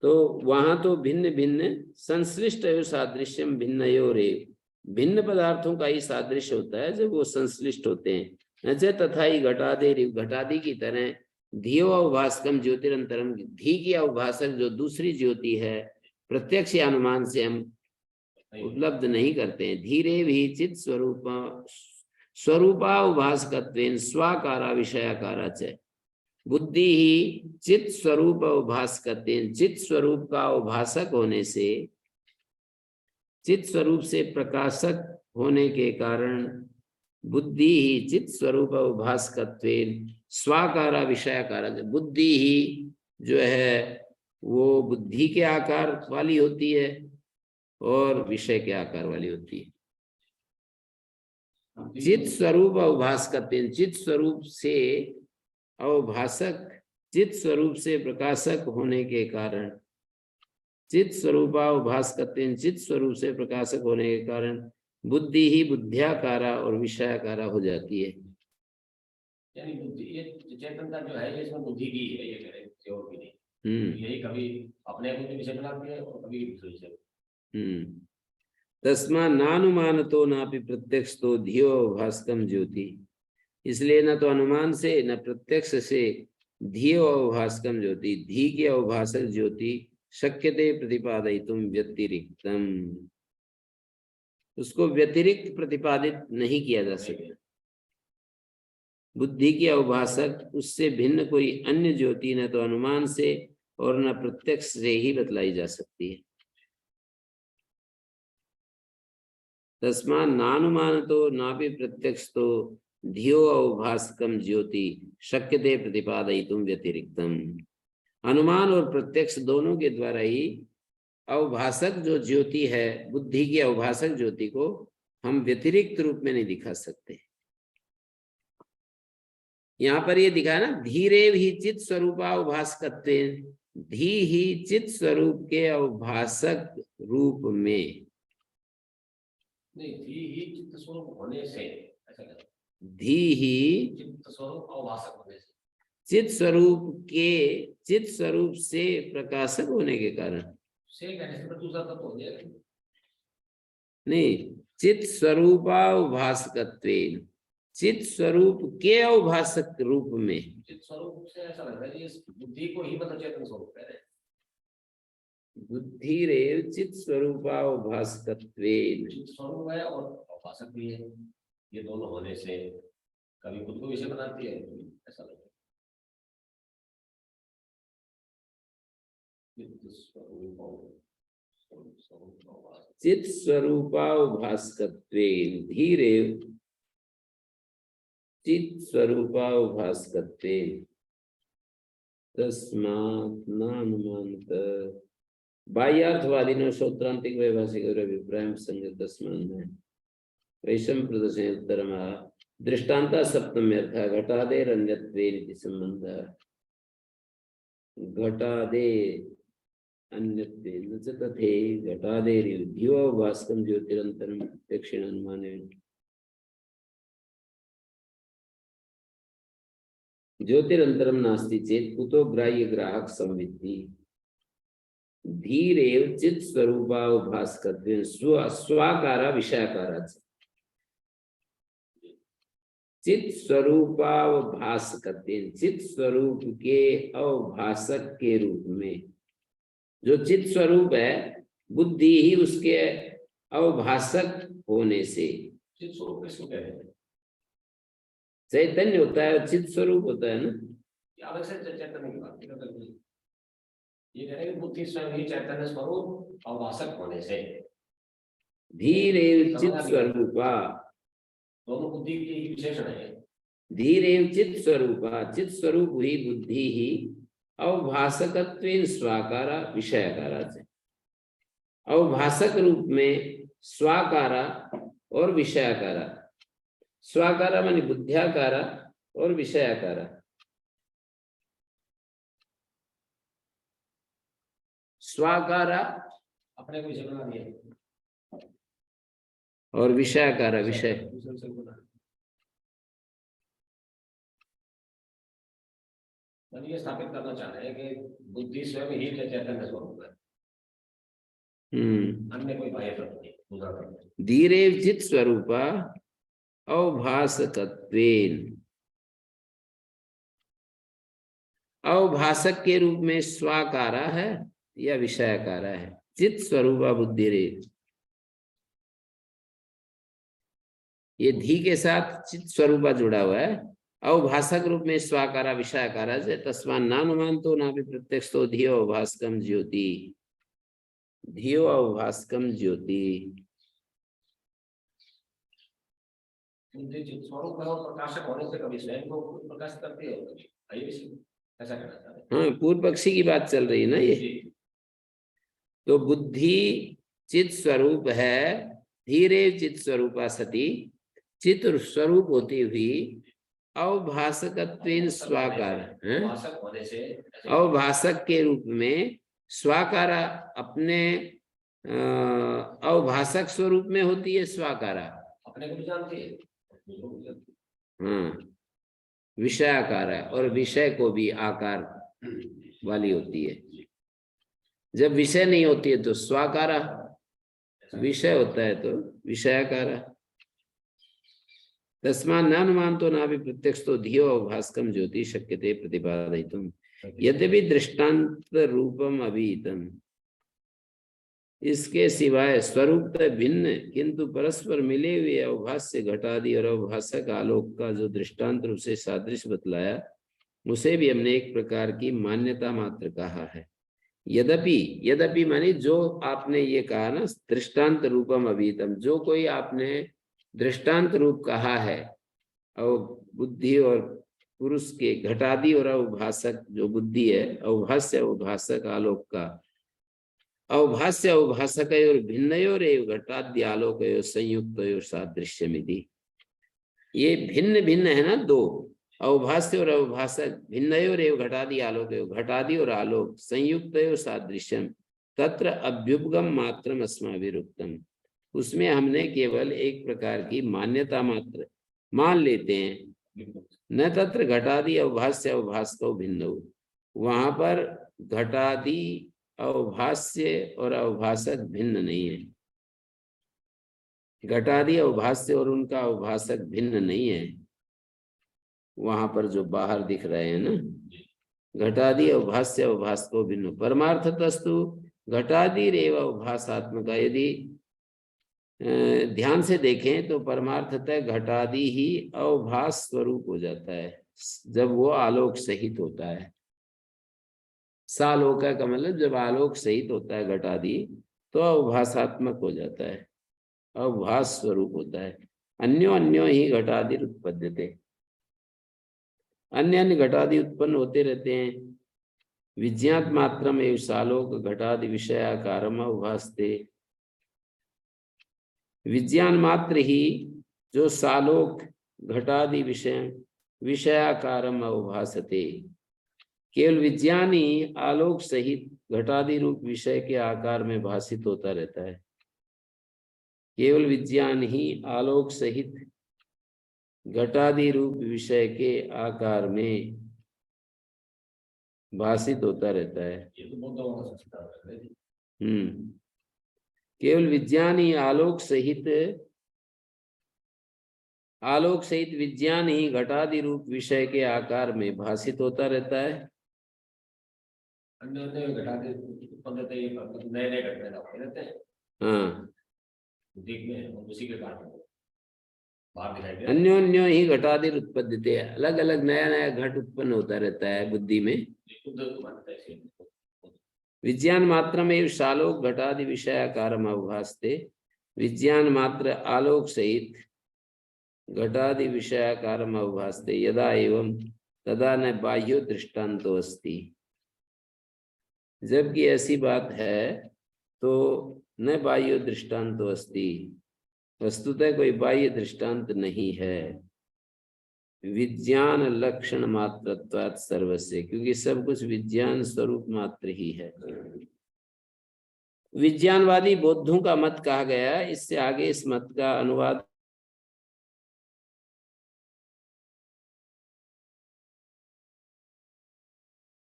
तो वहां तो भिन्न भिन्न संश्लिष्ट सादृश्यम भिन्नयो रे, भिन्न पदार्थों का ही सादृश्य होता है जब वो संश्लिष्ट होते हैं। न तथा ही घटादे, घटादि की तरह धियो अवभासकम ज्योतिरंतरम, धी की अवभाषक जो दूसरी ज्योति है प्रत्यक्ष अनुमान से हम उपलब्ध नहीं करते हैं। धीरे भी चित स्वरूपावभासकत्वेन स्वाकारा विषयाकारा च, बुद्धि ही चित स्वरूप अवभासकत्वेन, चित स्वरूप का अवभाषक होने से, चित स्वरूप से प्रकाशक होने के कारण बुद्धि ही चित स्वरूप अवभासकत्वेन स्वाकारा विषयाकारा, बुद्धि ही जो है वो बुद्धि के आकार वाली होती है और विषय के आकार वाली होती है। चित स्वरूप अवभासकत्वेन, चित स्वरूप से अवभाषक, चित स्वरूप से प्रकाशक होने के कारण, चित स्वरूपावभासकत्वेन, चित स्वरूप से प्रकाशक होने के कारण बुद्धि ही बुद्ध्याकारा और विषयाकारा हो जाती है। यानी बुद्धि, ये चेतनता जो है इसमें बुद्धि की है, ये कह रहे हैं और भी नहीं। यही कभी अपने बुद्धि विषय बनाती है और कभी दूसरे विषय। तस्मा नानुमान तो नापि प्रत्यक्ष तो धियो अवभासकम ज्योति, इसलिए न तो अनुमान से न प्रत्यक्ष से धियो अवभासकम ज्योति, धी की अवभाषक ज्योति शक्यते प्रतिपादयितुम व्यतिरिक्तम, उसको व्यतिरिक्त प्रतिपादित नहीं किया जा सकता। बुद्धि की अवभाषक उससे भिन्न कोई अन्य ज्योति न तो अनुमान से और न प्रत्यक्ष से ही बतलाई जा सकती है। तस्मात् नानुमानतो नापि प्रत्यक्षतो धियो अवभासकम ज्योति शक्यते प्रतिपादयितुम व्यतिरिक्तम। अनुमान और प्रत्यक्ष दोनों के द्वारा ही अवभासक जो ज्योति है, बुद्धि की अवभासक ज्योति को हम व्यतिरिक्त रूप में नहीं दिखा सकते। यहाँ पर ये दिखा ना, धीरेव ही चित स्वरूपावभासकत्वेन, धी ही चित स्वरूप के अवभासक रूप में। नहीं, धी ही चित्त स्वरूप होने से, ऐसा कहते हैं। धी ही चित्त स्वरूप अवभासक होने से, चित स्वरूप के, चित स्वरूप से प्रकाशक होने के कारण से कहने से दूसरा तत्व हो जाएगा। नहीं, चित स्वरूपावभासकत्वेन, चित स्वरूप के अवभासक रूप में। चित्त स्वरूप से ऐसा लग रहा है ये बुद्धि को ही मतलब चेतन स्वरूप कह रहे हैं। बुद्धिरेव चित स्वरूपावभासकत्वेन, चित्त स्वरूप है और अवभासक भी है, ये दोनों होने से कभी खुद को विषय बनाती है, ऐसा लगता है। चित स्वरूपावभासकत्वेन धीरेव चित स्वरूपावभासकत्वेन तस्मात् नानुमानत। बाह्यार्थवादिनो श्रोत्रांतिक वैभाषिक और अभिप्राय संगत तस्मात् में वैषम प्रदर्शन उत्तरम दृष्टांता सप्तम्यर्थ घटादेर अन्यत्वेन इति संबंधः। घटादे अन्यत्वेन च तथे घटादेर धियोऽवभासकं ज्योतिरन्तरं प्रत्यक्षेण अनुमानेन। ज्योतिरन्तरं नास्ति चेत् कुतो ग्राह्य ग्राहक संविद्धि। धीरेव चित स्वरूपावभासकत्वेन स्वाकारा विषयाकारा च। चित स्वरूपावभासकत्वेन, चित स्वरूप के अवभासक के रूप में। जो चित स्वरूप है, बुद्धि ही उसके अवभासक होने से। चित्त स्वरूप किसको कहते हैं? चैतन्य होता है, चित स्वरूप होता है ना। अलग से चैतन्य की बात नहीं, ये कह रहे हैं कि बुद्धि स्वयं ही चैतन्य स्वरूप अवभासक होने से। धीरेव चित स्वरूपा, दोनों बुद्धि की विशेषण है। धीरेव चित स्वरूपा, चित स्वरूप हुई बुद्धि ही अवभासकत्वेन स्वाकारा विषयाकारा से। अवभासक रूप में स्वाकारा और विषयाकारा। स्वाकारा माने बुद्ध्याकारा और विषयाकारा। स्वाकारा अपने को विषय बना दिया और विषयाकारा विषय। ये स्थापित करना चाह रहे हैं कि बुद्धि स्वयं ही चैतन्य स्वरूप है, अन्य कोई बाह्य तत्व नहीं, दूसरा तत्व। धीरेव चित स्वरूपा अवभासकत्वेन, अवभासक के रूप में स्वाकारा है या विषयाकारा है। चित स्वरूपा बुद्धि रे, ये धी के साथ चित स्वरूपा जुड़ा हुआ है। अवभासक रूप में स्वाकारा विषयाकारा से। तस्मात् नानुमानतो नापि प्रत्यक्षतो धियो अवभासकम ज्योति, धियो अवभासकम ज्योति। स्वरूप है और प्रकाशक होने से कभी स्वयं को प्रकाशित करती है, ऐसा कहना चाह रहे हैं। हाँ, पूर्व पक्षी की बात चल रही है ना ये। तो बुद्धि चित स्वरूप है, धीरे चित स्वरूपा सती, चित स्वरूप होती हुई अवभासकत्वेन स्वाकार, अवभासक के रूप में स्वाकारा अपने अवभासक स्वरूप में होती है। स्वाकारा अपने को भी जानती है, हाँ, विषयाकारा और विषय को भी आकार वाली होती है। जब विषय नहीं होती है तो स्वाकारा, विषय होता है तो विषयाकारा। तस्मात् नानुमानतो नापि प्रत्यक्षतो धियो अवभासकम ज्योति शक्यते प्रतिपादयितुम यद्यपि दृष्टांत रूपम अभिहितम। इसके सिवाय स्वरूप भिन्न किंतु परस्पर मिले हुए अवभास्य घटादि और अवभासक आलोक का जो दृष्टांत रूप से सादृश्य बतलाया, उसे भी हमने एक प्रकार की मान्यता मात्र कहा है। यद्यपि, यद्यपि माने जो आपने ये कहा ना, दृष्टांत रूपम अभिहितम, जो कोई आपने दृष्टांत रूप कहा है, और बुद्धि और पुरुष के घटादि और अवभाषक जो बुद्धि है, अवभाष्य अवभाषक आलोक का, अवभाष्य अवभाषक और भिन्नयोर घटाद्य आलोक संयुक्त सादृश्यमिति। ये भिन्न भिन्न है ना दो, अवभाष्य और अवभाषक, भिन्नयोर घटादि आलोक, घटादि और आलोक संयुक्त सादृश्यम, तत्र अभ्युपगम मात्रम अस्माभिरुक्तम। उसमें हमने केवल एक प्रकार की मान्यता मात्र मान लेते हैं, न तत्र घटादि अवभाष्य अवभाषको भिन्न, वहां पर घटादि अवभाष्य और अवभाषक भिन्न नहीं है, घटादि अवभाष्य और उनका अवभाषक भिन्न नहीं है। वहां पर जो बाहर दिख रहे हैं ना, घटादि अवभाष्य अवभाषको भिन्न, परमार्थतस्तु घटादि रेव अवभाषात्मक। यदि ध्यान से देखें तो परमार्थतः घटादि ही अवभास स्वरूप हो जाता है जब वो आलोक सहित होता है। सालोक का मतलब जब आलोक सहित होता है घटादि, तो अवभासात्मक हो जाता है, अवभास स्वरूप होता है। अन्यो अन्यो ही घटादि उत्पद्यते, अन्य अन्य घटादि उत्पन्न होते रहते हैं। विज्ञात मात्रम एवं सालोक घटादि विषयाकारम अवभासते, विज्ञान मात्र ही जो सालोक घटादि विषयाकारम अवभासते, केवल विज्ञान ही आलोक सहित घटादि रूप विषय के आकार में भाषित होता रहता है। केवल विज्ञान ही आलोक सहित घटादि रूप विषय के आकार में भाषित होता रहता है। केवल विज्ञान ही आलोक सहित विज्ञान ही घटादि रूप विषय के आकार में भाषित होता रहता है। हाँ, अन्योन्यो ही घटादि उत्पद्यते, अलग अलग नया नया घट उत्पन्न होता रहता है बुद्धि में। विज्ञान मात्र में सालोक घटादि विषयाकारम अवभासते, विज्ञान मात्र आलोक सहित घटादि विषयाकारम अवभासते, यदा एवं तदा न बाह्यो दृष्टांतो अस्ति। जबकि ऐसी बात है तो न बाह्यो दृष्टांतो अस्ति, वस्तुतः कोई बाह्य दृष्टांत नहीं है। विज्ञान लक्षण मात्रत्वात् सर्वस्य, क्योंकि सब कुछ विज्ञान स्वरूप मात्र ही है। विज्ञानवादी बौद्धों का मत कहा गया। इससे आगे इस मत का अनुवाद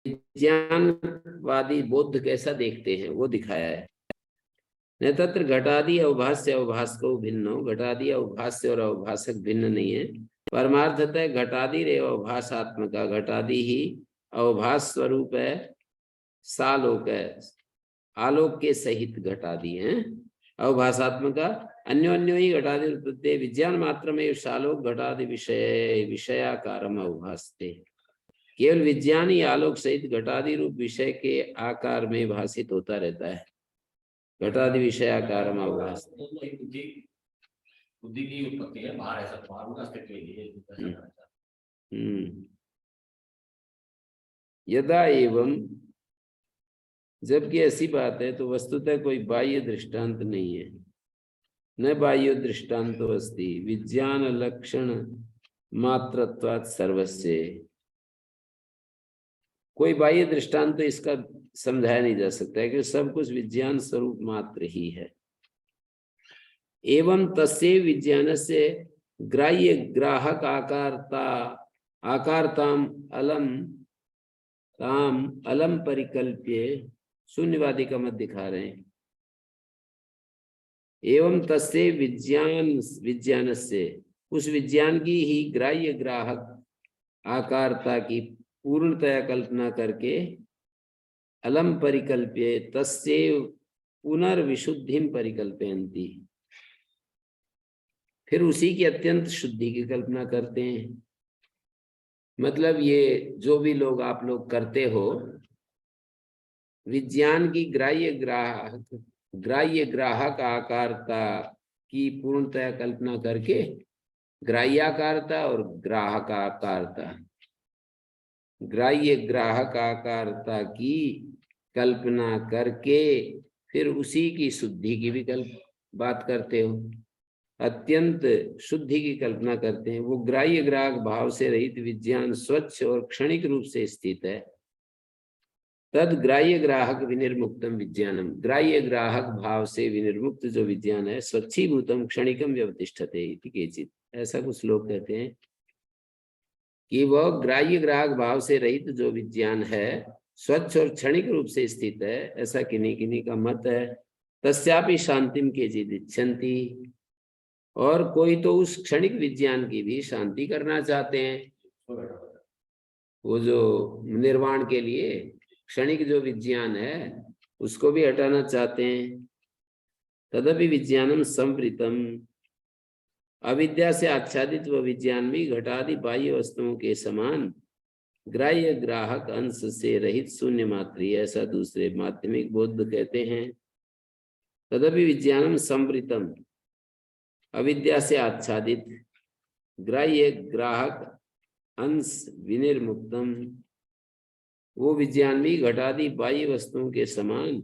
विज्ञानवादी बौद्ध कैसा देखते हैं वो दिखाया है। न तत्र घटादि अवभाष्य अवभाषको भिन्नो, घटादि अवभाष्य और अवभाषक भिन्न नहीं है। परमार्थतः घटादि रेव अवभाषात्मक, घटादि ही अवभाष स्वरूप है, सालोक है, आलोक के सहित घटादि है अवभाषात्मक। अन्योन्यो ही घटादि उत्पत्ति, विज्ञान मात्र में सालोक घटादि विषयाकारम अवभासते, केवल विज्ञान ही आलोक सहित घटादि रूप विषय के आकार में भाषित होता रहता है। घटादि विषयाकारम अवभासते, बुद्धि की उत्पत्ति है, बाहर ऐसा बाहर उनका अस्तित्व ही है। यदा एवं, जबकि ऐसी बात है तो वस्तुतः कोई बाह्य दृष्टांत नहीं है। न बाह्य दृष्टांतो अस्ति, विज्ञान लक्षण मात्रत्वात् सर्वस्य। कोई बाह्य दृष्टांत तो इसका समझाया नहीं जा सकता है कि सब कुछ विज्ञान स्वरूप मात्र ही है। एवं तस्य विज्ञान से ग्राह्य ग्राहक आकारताम अलम परिकल्प्य, शून्यवादी का मत दिखा रहे हैं। एवं तस्य विज्ञान से, उस विज्ञान की ही ग्राह्य ग्राहक आकारता की पूर्णतया कल्पना करके अलम परिकल्प्य तस्य पुनर्विशुद्धिम परिकल्पयन्ति, फिर उसी की अत्यंत शुद्धि की कल्पना करते हैं। मतलब ये जो भी लोग आप लोग करते हो, विज्ञान की ग्राह्य ग्राहक आकारता की पूर्णतया कल्पना करके, ग्राह्याकारता और ग्राहकाकारता, ग्राह्य ग्राहक आकारता की कल्पना करके फिर उसी की शुद्धि की भी बात करते हो, अत्यंत शुद्धि की कल्पना करते हैं। वो ग्राह्य ग्राहक भाव से रहित विज्ञान स्वच्छ और क्षणिक रूप से स्थित है। तद ग्राह्य ग्राहक विनिर्मुक्तम विज्ञानम, ग्राह्य ग्राहक भाव से विनिर्मुक्त जो विज्ञान है, स्वच्छीभूतम क्षणिकम व्यवतिष्ठते इति केचित्, ऐसा कुछ लोग कहते हैं कि वह ग्राह्य ग्राहक भाव से रहित जो विज्ञान है स्वच्छ और क्षणिक रूप से स्थित है, ऐसा किन्हीं किन्हीं का मत है। तस्यापि शांतिम केचित् इच्छन्ति, और कोई तो उस क्षणिक विज्ञान की भी शांति करना चाहते हैं। वो जो निर्वाण के लिए क्षणिक जो विज्ञान है उसको भी हटाना चाहते हैं। तदपि विज्ञानम संवृतम, अविद्या से आच्छादित वह विज्ञान भी घटादि बाह्य वस्तुओं के समान ग्राह्य ग्राहक अंश से रहित शून्य मात्र, ऐसा दूसरे माध्यमिक बौद्ध कहते हैं। तदपि विज्ञानम संवृतम, अविद्या से आच्छादित ग्राह्य ग्राहक अंश विनिर्मुक्तम, वो विज्ञान भी घटादि बाह्य वस्तुओं के समान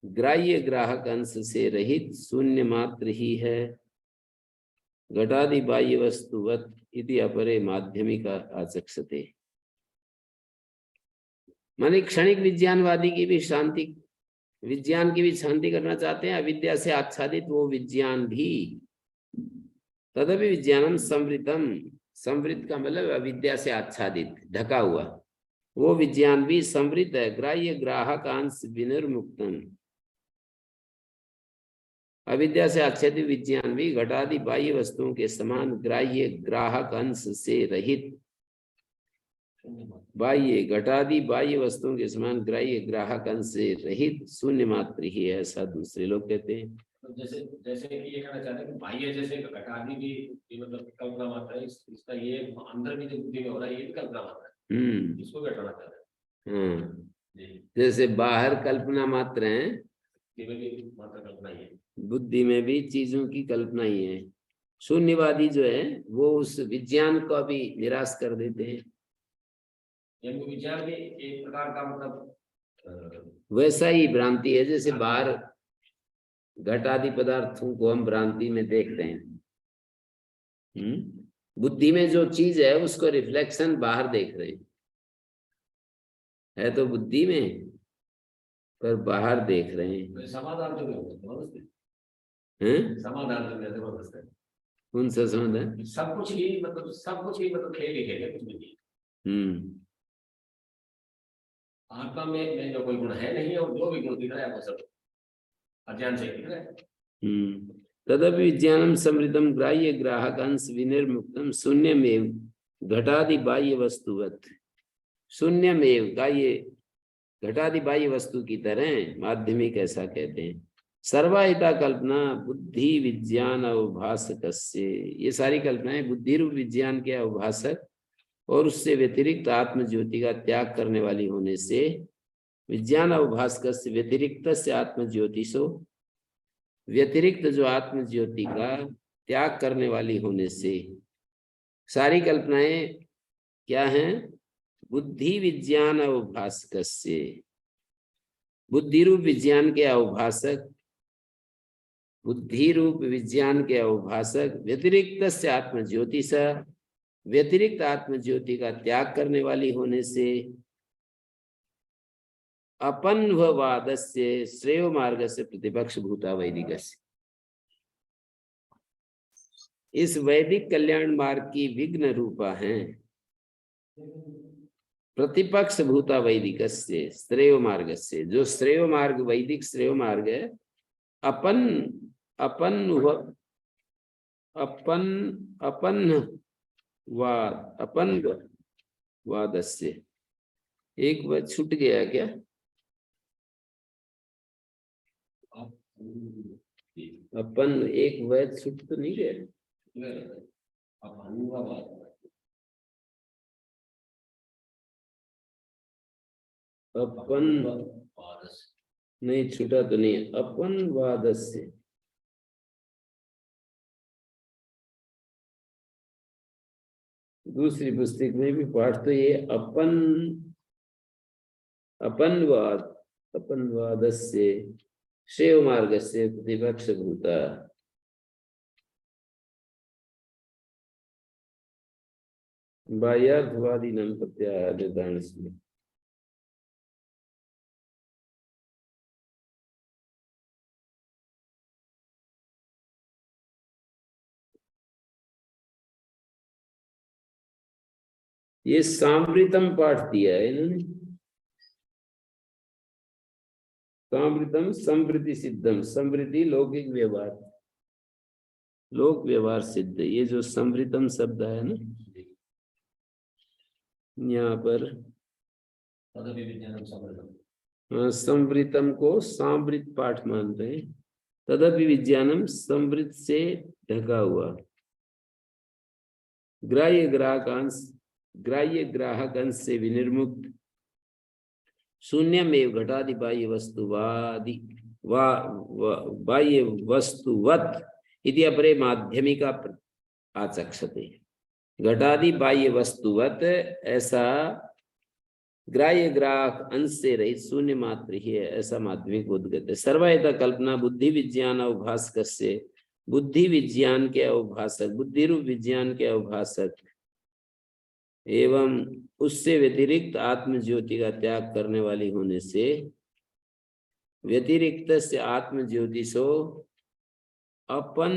ग्राह्य ग्राहक अंश से रहित शून्य मात्र ही है। घटादि बाह्य वस्तुवत इति अपरे माध्यमिक आचक्षते, माने क्षणिक विज्ञानवादी की भी शांति, विज्ञान की भी शांति करना चाहते हैं, अविद्या से आच्छादित वो विज्ञान भी। तदपि विज्ञानम संवृतम, संवृत का मतलब अविद्या से आच्छादित, ढका हुआ, वो विज्ञान भी संवृत है ग्राह्य ग्राहक अंश विनिर्मुक्तम, अविद्या से आच्छादित विज्ञान भी घटादि बाह्य वस्तुओं के समान ग्राह्य ग्राहक अंश से रहित, बाह्य घटादि बाह्य वस्तुओं के समान ग्राह्य ग्राहक अंश से रहित शून्य मात्र ही है, ऐसा दूसरे लोग कहते हैं। तो जैसे जैसे कि ये कहना चाहते हैं कि बाह्य जैसे घटादि भी मतलब कल्पना मात्र है, इसका ये अंदर भी जो बुद्धि में हो रहा है ये भी कल्पना मात्र है, इसको भी हटाना चाहते हैं। जैसे बाहर कल्पना मात्र है, मात्र कल्पना ही है, बुद्धि में भी चीजों की कल्पना ही है। शून्यवादी जो है वो उस विज्ञान को भी निराश कर देते हैं। विज्ञान भी एक प्रकार का मतलब वैसा ही भ्रांति है, जैसे बाहर घटादि पदार्थों को हम भ्रांति में देखते हैं। बुद्धि में जो चीज है उसको रिफ्लेक्शन बाहर देख रहे हैं, है तो बुद्धि में पर बाहर देख रहे हैं। समाधान जबरदस्त है। कौन सा समाधान? सब कुछ ही मतलब खेल ही खेल है, कुछ भी नहीं। आत्मा में जो कोई गुण है नहीं, और जो भी गुण दिख रहा है वो सब अज्ञान से दिख रहा है। तदपि विज्ञानम समृद्धम ग्राह्य ग्राहक अंश विनिर्मुक्तम शून्यमेव घटादि बाह्य वस्तुवत, शून्यमेव का ये घटादि बाह्य वस्तु की तरह माध्यमिक ऐसा कहते हैं। सर्वाहिता कल्पना बुद्धि विज्ञान अवभाषक, ये सारी कल्पनाएं बुद्धि रूप विज्ञान के अवभाषक और उससे व्यतिरिक्त आत्म ज्योति का त्याग करने वाली होने से, विज्ञान अवभाषक से व्यतिरिक्त से आत्म ज्योतिषो, व्यतिरिक्त जो आत्म ज्योति का त्याग करने वाली होने से सारी कल्पनाएं क्या हैं? बुद्धि विज्ञान अवभाषक से, बुद्धि रूप विज्ञान के अवभाषक, बुद्धि रूप विज्ञान के अवभाषक व्यतिरिक्त से आत्म ज्योतिष, व्यतिरिक्त आत्म ज्योति का त्याग करने वाली होने से अपन्ववाद से श्रेयो मार्ग से प्रतिपक्ष भूता वैदिक, इस वैदिक कल्याण मार्ग की विघ्न रूपा है प्रतिपक्ष भूता वैदिक से श्रेयो मार्ग से, जो श्रेयो मार्ग वैदिक श्रेयो मार्ग है, अपन्वाद से, एक बार छूट गया क्या? अपन एक वैध छूट तो नहीं गया? अपन नहीं, छूटा तो नहीं, अपनवादस्य। दूसरी पुस्तक में भी पाठ तो ये अपनवादस्य श्रेयो मार्गस्य प्रतिपक्ष भूता। बाह्यार्थवादी नाम प्रत्याहार में ये सांवृतम पाठ दिया है इन्होंने। सांवृतम समृद्धि सिद्धम, समृद्धि लौकिक व्यवहार, लोक व्यवहार सिद्ध। ये जो समृतम शब्द है ना, यहाँ पर समृतम को सांवृत पाठ मानते हैं। तदपि विज्ञानम समृत से ढका हुआ, ग्राह्य ग्राहक अंश से विनिर्मुक्त, शून्य में घटादि बाह्य वस्तुवादि बाह्य वस्तुवत इति अपरे माध्यमिका आचक्षते। घटादि बाह्य वस्तुवत ऐसा ग्राह्य ग्राहक अंश से रहित शून्य मात्र ही है, ऐसा माध्यमिक बोध करते हैं। सर्वयथा कल्पना बुद्धि विज्ञान अवभाषक से, बुद्धि विज्ञान के अवभाषक, बुद्धि रूप विज्ञान के अवभाषक एवं उससे व्यतिरिक्त आत्म ज्योति का त्याग करने वाली होने से, व्यतिरिक्त से आत्म ज्योति सो अपन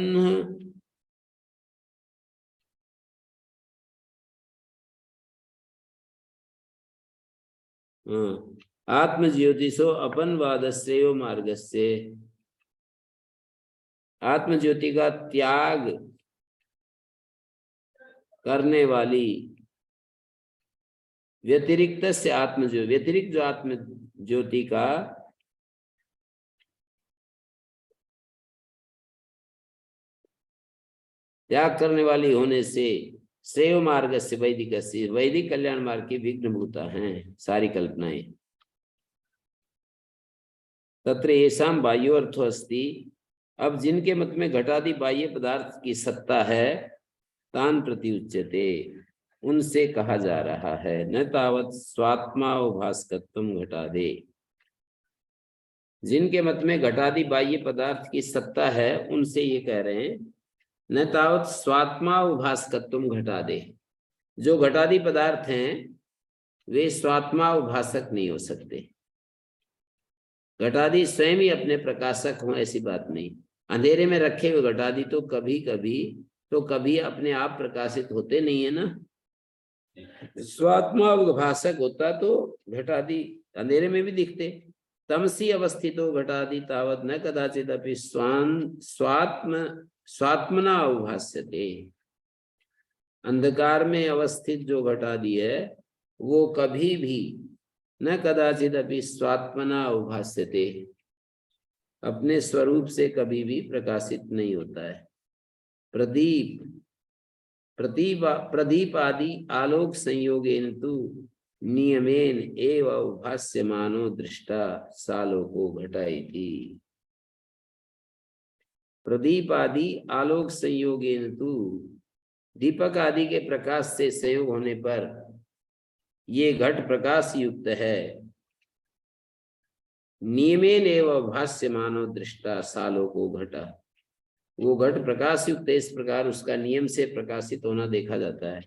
आत्म ज्योतिषो अपनवाद श्रेयो मार्ग से, आत्म ज्योति का त्याग करने वाली व्यतिरिक्त से आत्म ज्योति, व्यतिरिक्त जो आत्म ज्योति का त्याग करने वाली होने से, श्रेयो मार्ग से वैदिक कल्याण मार्ग की विघ्नभूता हैं सारी कल्पनाएं। तत्र येषां बाह्यो अर्थो अस्ति, अब जिनके मत में घटादि बाह्य पदार्थ की सत्ता है, तान प्रति उच्यते, उनसे कहा जा रहा है, न तावत स्वात्मावभासकत्वं घटादे। जिनके मत में घटादि बाह्य पदार्थ की सत्ता है, उनसे ये कह रहे हैं न तावत स्वात्मावभासकत्वं घटादे। जो घटादि पदार्थ हैं वे स्वात्मावभासक नहीं हो सकते। घटादि स्वयं ही अपने प्रकाशक हों ऐसी बात नहीं। अंधेरे में रखे हुए घटादि तो कभी अपने आप प्रकाशित होते नहीं है ना। स्वात्मावभासक होता तो घटादि अंधेरे में भी दिखते। तमसी अवस्थितो घटादि तावत न कदाचित अपि स्वात्मना अवभास्यते। अंधकार में अवस्थित जो घटादि है वो कभी भी न कदाचित अपि स्वात्मना अवभास्यते, अपने स्वरूप से कभी भी प्रकाशित नहीं होता है। प्रदीप आदि आलोक संयोगेन तु नियमेन एव अवभास्यमानो दृष्टा सालोको घटाइति। प्रदीप आदि आलोक संयोगेन तु, दीपक आदि के प्रकाश से संयोग होने पर ये घट प्रकाश युक्त है। नियमेन एव अवभास्यमानो दृष्टा सालोको घटा, वो घट प्रकाश युक्त है, इस प्रकार उसका नियम से प्रकाशित होना देखा जाता है।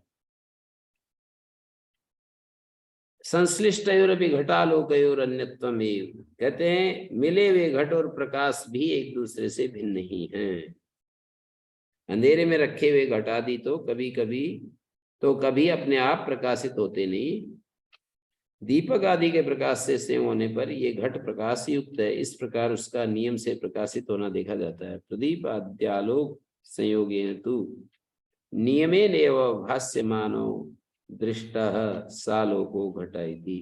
संश्लिष्टयोरपि घटालोकयोर अन्यत्वमेव, कहते हैं मिले हुए घट और प्रकाश भी एक दूसरे से भिन्न नहीं हैं। अंधेरे में रखे हुए घटादि तो कभी अपने आप प्रकाशित होते नहीं। दीपक आदि के प्रकाश से संयोग होने पर ये घट प्रकाश युक्त है, इस प्रकार उसका नियम से प्रकाशित होना देखा जाता है। प्रदीप आद्यालोक संयोगेन तु नियमेन एव भास्यमानो दृष्टः सालोको घटाइति।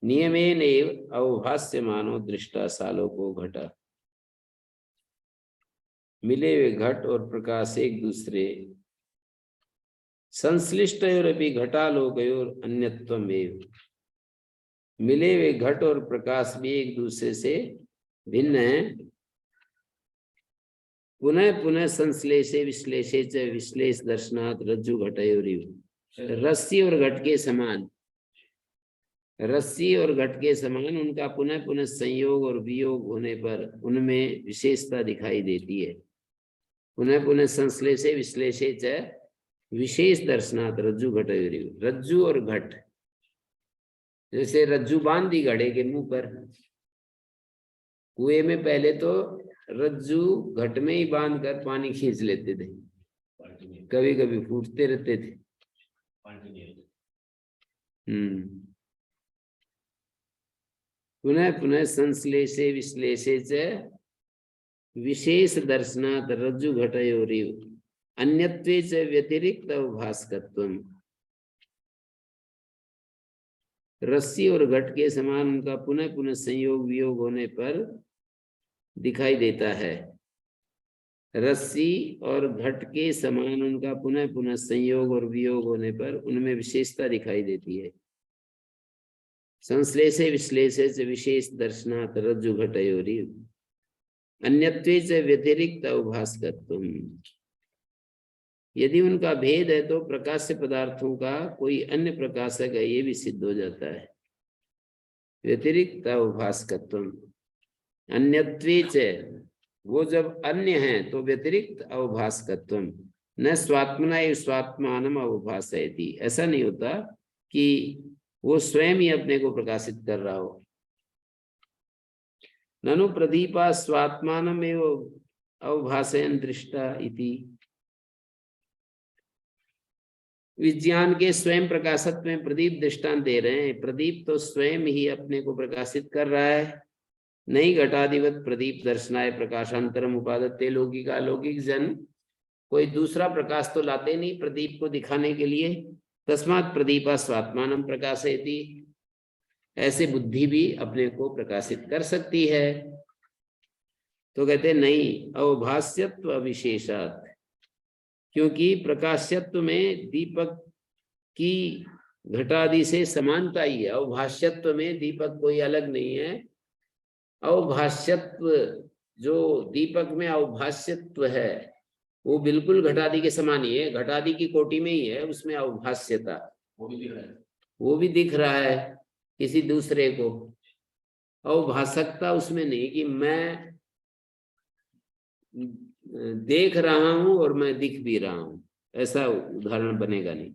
नियमेन एव अवभास्यमानो दृष्टा सालोको घटा, मिले हुए घट और प्रकाश एक दूसरे। संश्लिष्टयोरपि घटालोकयोर अन्यत्वमेव, मिले हुए घट और प्रकाश भी एक दूसरे से भिन्न हैं। पुनः पुनः संश्लेषे विश्लेषे च विश्लेष दर्शनात् रज्जु घटयोरिव। रस्सी और घट के समान, रस्सी और घट के समान उनका पुनः पुनः संयोग और वियोग होने पर उनमें विशेषता दिखाई देती है। पुनः पुनः संश्लेषे विश्लेषे च विशेष दर्शनात् रज्जु घटयोरिव। रज्जु और घट, जैसे रज्जु बांध दी घड़े के मुंह पर, कुएं में पहले तो रज्जु घट में ही बांध कर पानी खींच लेते थे, कभी कभी फूटते रहते थे। पुनः पुनः संश्लेषे विश्लेषे च विशेष दर्शनात् रज्जु घटयोरिव अन्यत्वे च व्यतिरिक्त अवभासकत्वम्। रस्सी और घट के समान उनका पुनः पुनः संयोग वियोग होने पर दिखाई देता है। रस्सी और घट के समान उनका पुनः पुनः संयोग और वियोग होने पर उनमें विशेषता दिखाई देती है। संश्लेषे विश्लेषे च विशेष दर्शनात् रज्जु घटयोरिव अन्यत्वे च व्यतिरिक्त अवभासकत्वम्। यदि उनका भेद है तो प्रकाश्य पदार्थों का कोई अन्य प्रकाशक है, ये भी सिद्ध हो जाता है। व्यतिरिक्त अवभासकत्वम् अन्यत्वे च, वो जब अन्य हैं तो व्यतिरिक्त अवभासकत्वम् न स्वात्मना एव स्वात्मानम अवभासयति। ऐसा नहीं होता कि वो स्वयं ही अपने को प्रकाशित कर रहा हो। ननु प्रदीपा स्वात्मानम एव अवभासयन् दृष्टा इति। विज्ञान के स्वयं प्रकाशत्व में प्रदीप दृष्टांत दे रहे हैं। प्रदीप तो स्वयं ही अपने को प्रकाशित कर रहा है। नहीं घटाधिवत प्रदीप दर्शनाय प्रकाशांतरम उपादत्ते। लौकिक अलौकिक जन कोई दूसरा प्रकाश तो लाते नहीं प्रदीप को दिखाने के लिए। तस्मात् प्रदीपा स्वात्मानम प्रकाशयति। ऐसे बुद्धि भी अपने को प्रकाशित कर सकती है। तो कहते नहीं, अवभास्यत्व विशेषात्, क्योंकि प्रकाश्यत्व में दीपक की घटादि से समानता ही है। अवभाष्यत्व में दीपक कोई अलग नहीं है। अवभाष्यत्व, जो दीपक में अवभाष्यत्व है वो बिल्कुल घटादि के समान ही है, घटादि की कोटि में ही है। उसमें अवभाष्यता वो भी दिख रहा है किसी दूसरे को। अवभाषकता उसमें नहीं कि मैं देख रहा हूं और मैं दिख भी रहा हूं, ऐसा उदाहरण बनेगा नहीं।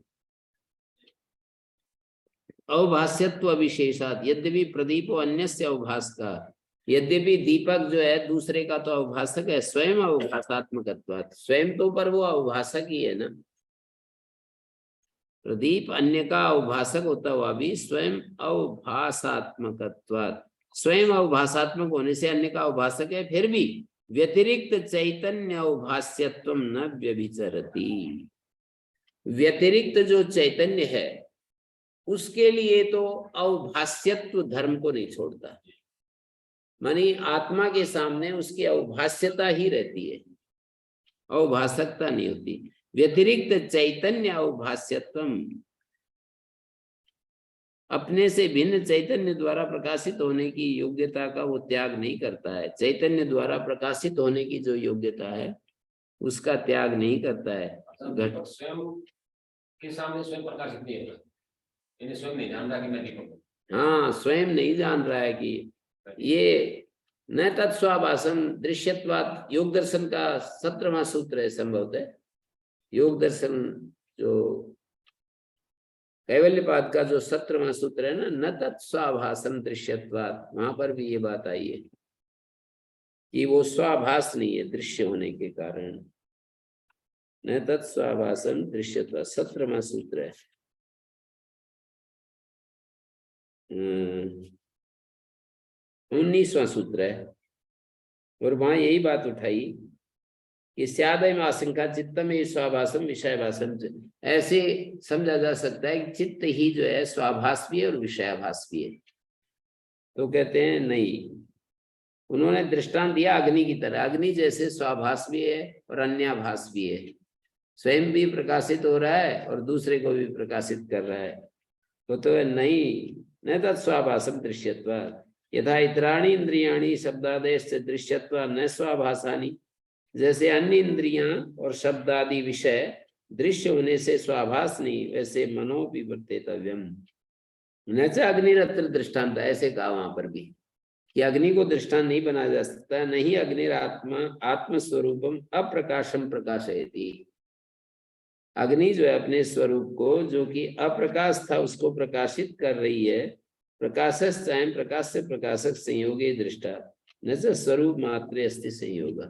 अवभाष्यत्व विशेषात यद्यपि प्रदीपो अन्यस्य अवभासका। यद्यपि दीपक जो है दूसरे का तो अवभाषक है, स्वयं अवभासात्मकत्वात्। स्वयं तो पर वो अवभाषक ही है ना। प्रदीप अन्य का अवभाषक होता हुआ भी स्वयं अवभासात्मकत्वात्, स्वयं अवभासात्मक होने से अन्य का अवभाषक है, फिर भी व्यतिरिक्त चैतन्य अवभाष्यत्वम न व्यभिचरति। व्यतिरिक्त जो चैतन्य है उसके लिए तो अवभाष्यत्व धर्म को नहीं छोड़ता। मानी आत्मा के सामने उसकी अवभाष्यता ही रहती है, अवभाषकता नहीं होती। व्यतिरिक्त चैतन्य अवभाष्यत्वम, अपने से भिन्न चैतन्य द्वारा प्रकाशित होने की योग्यता का वो त्याग नहीं करता है। चैतन्य द्वारा प्रकाशित होने की जो योग्यता है उसका त्याग नहीं करता है। घट स्वयं के सामने स्वयं प्रकाशित नहीं होता, इन्हें स्वयं नहीं जान रहा कि मैं दीपक हूं। हाँ, स्वयं नहीं जान रहा है कि ये न तत्स्वाभासम दृश्यत्वात्। योग दर्शन का 17वां सूत्र है संभवतः। योग दर्शन जो कैवल्यपाद का जो 17वां सूत्र है ना, न तत्स्वाभासम दृश्यत्वात्, वहां पर भी ये बात आई है कि वो स्वाभास नहीं है दृश्य होने के कारण। न तत्स्वाभासम दृश्यत्वात् 17वां सूत्र है। 19वां सूत्र है। और वहां यही बात उठाई कि स्यादयम आशंका चित्तम ये स्वाभासम विषयाभासम। ऐसे समझा जा सकता है कि चित्त ही जो है स्वाभास भी है और विषयाभास भी है। तो कहते हैं नहीं, उन्होंने दृष्टांत दिया अग्नि की तरह। अग्नि जैसे स्वाभास भी है और अन्याभास भी है, स्वयं भी प्रकाशित हो रहा है और दूसरे को भी प्रकाशित कर रहा है। तो नहीं न तत्स्वाभासम दृश्यत्वात् यथा इतराणि इंद्रियाणि शब्दादेश दृश्यत्वा न स्वाभासानि, जैसे अन्य इंद्रियां और शब्द आदि विषय दृश्य होने से स्वाभास नहीं, वैसे मनो भी वर्तेतव्यम न च अग्निरत्र दृष्टांत। ऐसे कहा वहां पर भी कि अग्नि को दृष्टांत नहीं बनाया जा सकता, नहीं अग्निरात्मा आत्मस्वरूपम अप्रकाशम प्रकाशयति। अग्नि जो है अपने स्वरूप को, जो कि अप्रकाश था, उसको प्रकाशित कर रही है। प्रकाशस्यं प्रकाश से प्रकाशक संयोगे दृष्टा न च स्वरूप मात्र अस्ति संयोग।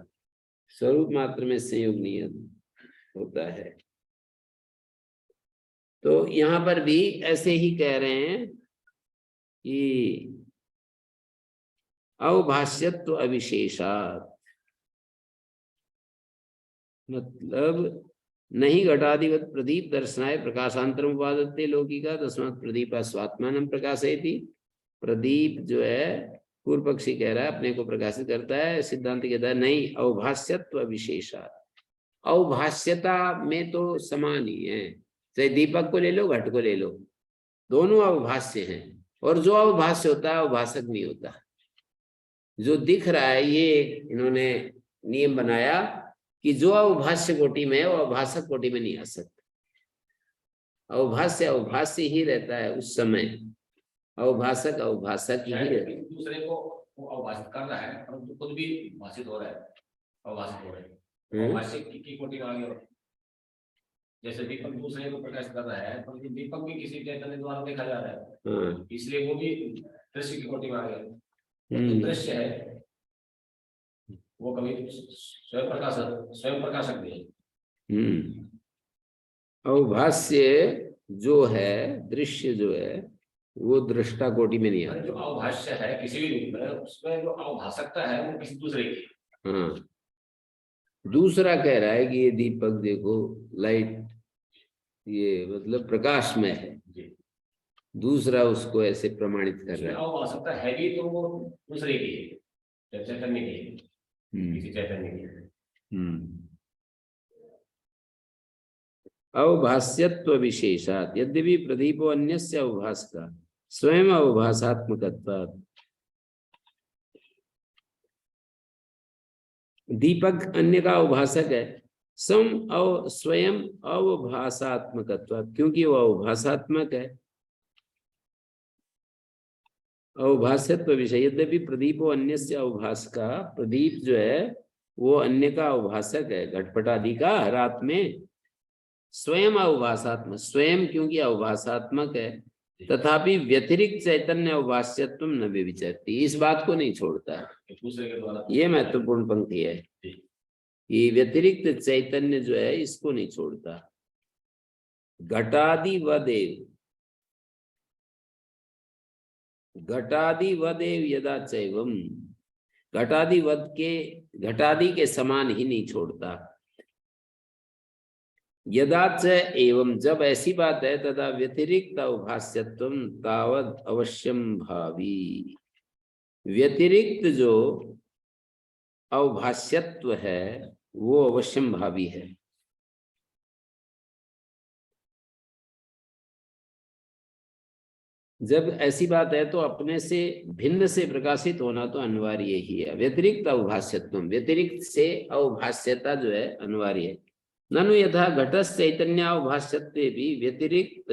स्वरूप मात्र में संयोग नहीं होता है। तो यहां पर भी ऐसे ही कह रहे हैं कि अवभाष्यत्व अविशेषात्, मतलब नहीं घटाधिवत प्रदीप दर्शनाय प्रकाशांतरम उपादत्ते लौकिका तस्मात् प्रदीप स्वात्मानं प्रकाशयति। प्रदीप जो है पूर्व पक्षी कह रहा है अपने को प्रकाशित करता है, सिद्धांत कहता है नहीं, अवभाष्यत्व विशेषात्। अवभाष्यता में तो समान ही है, चाहे दीपक को ले लो घट को ले लो, दोनों अवभाष्य हैं। और जो अवभाष्य होता है अवभाषक नहीं होता। जो दिख रहा है, ये इन्होंने नियम बनाया कि जो अवभाष्य कोटि में है वो अवभाषक कोटि में नहीं आ सकता। अवभाष्य अवभाष्य ही रहता है उस समय, अवभाषक अवभाषक ही रहता है। दूसरे को वो अवभाषित कर रहा है परंतु खुद भी भाषित हो रहा है, अवभाषित हो रहा है। अवभाष्य की कोटि में आ गया। जैसे दीपक दूसरे को प्रकाश कर रहा है परंतु दीपक भी किसी चैतन्य द्वारा देखा जा रहा है, इसलिए वो भी दृश्य की कोटि में आ गया। तो दृश्य है वो कभी स्वयं प्रकाशक भी है। अवभाष्य जो है, दृश्य जो है, वो दृष्टा कोटि में नहीं आता। जो अवभाष्य है किसी भी रूप में, उसमें जो अवभाषकता है वो किसी दूसरे की। हाँ, दूसरा कह रहा है कि ये दीपक देखो, लाइट, ये मतलब प्रकाश में है, दूसरा उसको ऐसे प्रमाणित कर रहा है। अवभाषकता है भी तो वो दूसरे की है, चैतन्य की है, किसी चैतन्य की है। अवभाष्यत्व विशेषात् यद्यपि प्रदीपो अन्यस्य अवभासका स्वयं अवभासात्मकत्वात्। दीपक अन्य का अवभाषक है, स्वयं अवभासात्मकत्वात्, क्योंकि वो अवभासात्मक है। अवभाष्यत्व विषय यद्यपि प्रदीपो अन्यस्य अवभासका, प्रदीप जो है वो अन्य का अवभाषक है, घटपट आदि का हर रात में। स्वयं अवभासात्मक, स्वयं क्योंकि अवभासात्मक है, तथापि व्यतिरिक्त चैतन्य अवभाष्यत्व न व्यभिचरति, इस बात को नहीं छोड़ता है। ये महत्वपूर्ण पंक्ति है कि व्यतिरिक्त चैतन्य जो है इसको नहीं छोड़ता। घटादि वदेव, घटादि वदेव यदा चैवम, घटादि वद के, घटादि के समान ही नहीं छोड़ता। यदा च एवं, जब ऐसी बात है, तदा व्यतिरिक्त अवभाष्यत्वम तावद अवश्यम भावी। व्यतिरिक्त जो अवभाष्यत्व है वो अवश्यम भावी है। जब ऐसी बात है तो अपने से भिन्न से प्रकाशित होना तो अनिवार्य ही है। व्यतिरिक्त अवभाष्यत्व, व्यतिरिक्त से अवभाष्यता जो है अनिवार्य है। ननु यथा घटस् चैतन्यावभाष्यत्वे भी व्यतिरिक्त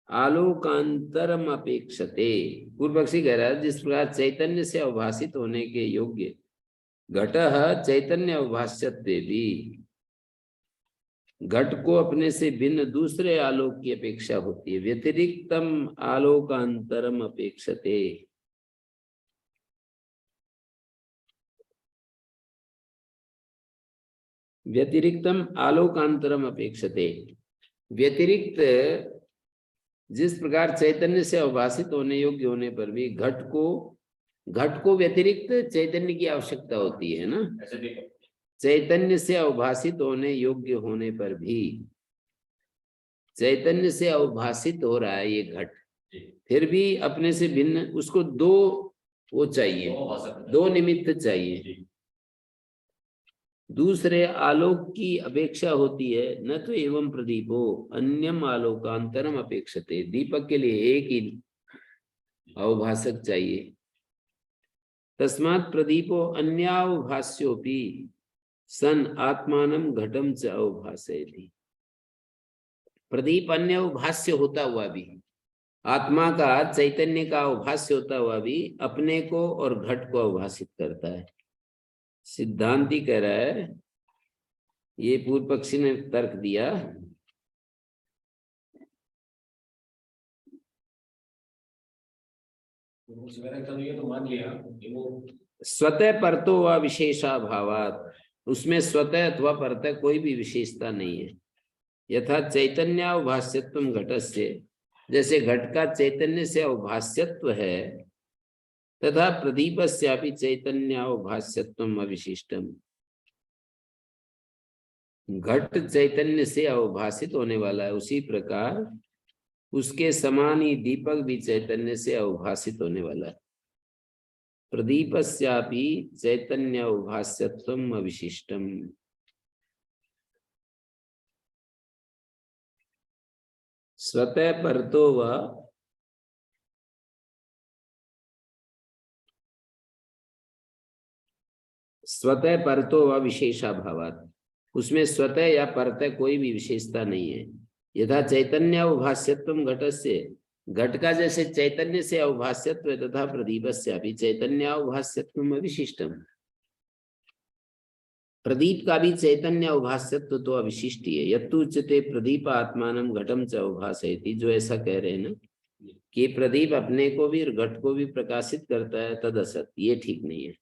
आलोकांतरम अपेक्षते। पूर्व पक्षी कह रहा है जिस प्रकार चैतन्य से अवभाषित होने के योग्य घटः चैतन्य अवभाष्यत्वे भी, घट को अपने से भिन्न दूसरे आलोक की अपेक्षा होती है। व्यतिरिक्तम आलोकांतरम अपेक्षते, व्यतिरिक्तम आलोकांतरम अपेक्षते। व्यतिरिक्त जिस प्रकार चैतन्य से अवभाषित होने योग्य होने पर भी घट को व्यतिरिक्त चैतन्य की आवश्यकता होती है ना। चैतन्य से अवभाषित होने योग्य होने पर भी, चैतन्य से अवभाषित हो रहा है ये घट, फिर भी अपने से भिन्न, उसको दो वो चाहिए, दो निमित्त चाहिए। दूसरे आलोक की अपेक्षा होती है, न तो एवं प्रदीपो अन्यम आलोकांतरम अपेक्षते। दीपक के लिए एक ही अवभासक चाहिए। तस्मात् प्रदीपो अन्यावभास्योपि सन आत्मानम घटम च अवभासयति। प्रदीप अन्य अवभास्य होता हुआ भी, आत्मा का चैतन्य का अवभास्य होता हुआ भी अपने को और घट को अवभासित करता है। सिद्धांती कह रहा है, ये पूर्व पक्षी ने तर्क दिया, तो मान लिया कि वो स्वतः परतो व विशेषा भावात, उसमें स्वतः अथवा परतः कोई भी विशेषता नहीं है। यथा चैतन्यावभास्यत्वम घटस्य, जैसे घट का चैतन्य से अवभास्यत्व है, तथा प्रदीपस्यापि चैतन्यावभास्यत्वम अविशिष्टम। घट चैतन्य से अवभासित होने वाला है, उसी प्रकार उसके समान ही दीपक भी चैतन्य से अवभासित होने वाला है। प्रदीपस्यापि चैतन्यावभास्यत्वम अविशिष्टम। स्वतः परतो व स्वतः परतो व विशेषाभावात, उसमें स्वतः या परतः कोई भी विशेषता नहीं है। यथा चैतन्य अवभास्यत्वम घटस्य, घट का जैसे चैतन्य से अवभास्यत्व है, तथा प्रदीपस्यापि चैतन्य अवभास्यत्वम अविशिष्टम। प्रदीप का भी चैतन्य अवभास्यत्व तो अविशिष्ट ही है। यत्तुच्यते प्रदीप आत्मानम घटम च अवभासयति, जो ऐसा कह रहे हैं ना कि प्रदीप अपने को भी और घट को भी प्रकाशित करता है, तद असत, ये ठीक नहीं है।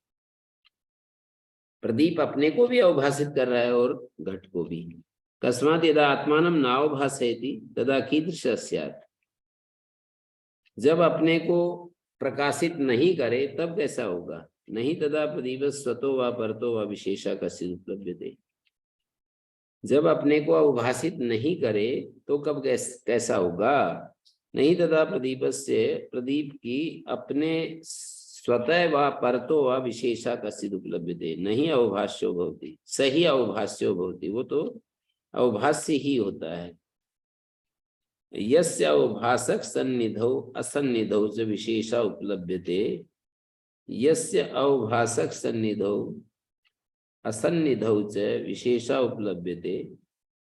प्रदीप अपने को भी अवभासित कर रहा है और घट को भी। कस्मात् यदा आत्मानम नावभासयति तदा कीदृश स्यात्, जब अपने को प्रकाशित नहीं करे तब कैसा होगा। नहीं तदा प्रदीप स्वतो व परतो व विशेषा कस्य उपलभ्यते, जब अपने को अवभासित नहीं करे तो कब कैसा होगा। नहीं तदा प्रदीप से, प्रदीप की अपने स्वतः व परतो व विशेषा कस्य उपलभ्यते नहीं अवभाष्यो भवति, सही अवभाष्यो भवति, वो तो अवभाष्य ही होता है। यस्य अवभासक सन्निधौ असन्निधौ च विशेषा उपलभ्यते, यस्य अवभासक सन्निधौ असन्निधौ च विशेषा उपलभ्यते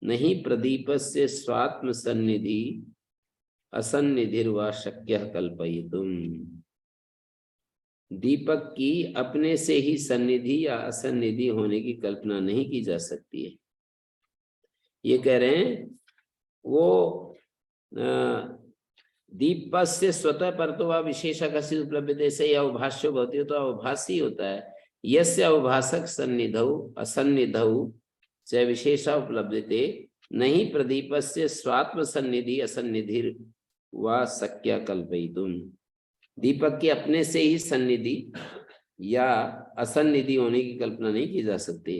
नहीं प्रदीपस्य स्वात्म सन्निधि असन्निधिर्वा शक्यः कल्पयितुम्। दीपक की अपने से ही सन्निधि या असन्निधि होने की कल्पना नहीं की जा सकती है। ये कह रहे हैं वो दीपस्य स्वतः परतो वा विशेषा कस्य उपलभ्यते से अवभाष्यो भवति, तो अवभासी होता है। यस्य अवभासक सन्निधौ असन्निधौ च विशेषा उपलभ्यते नहीं प्रदीपस्य स्वात्म सन्निधि असन्निधिर वा शक्या कल्पयितुम्। दीपक के अपने से ही सन्निधि या असन्निधि होने की कल्पना नहीं की जा सकती।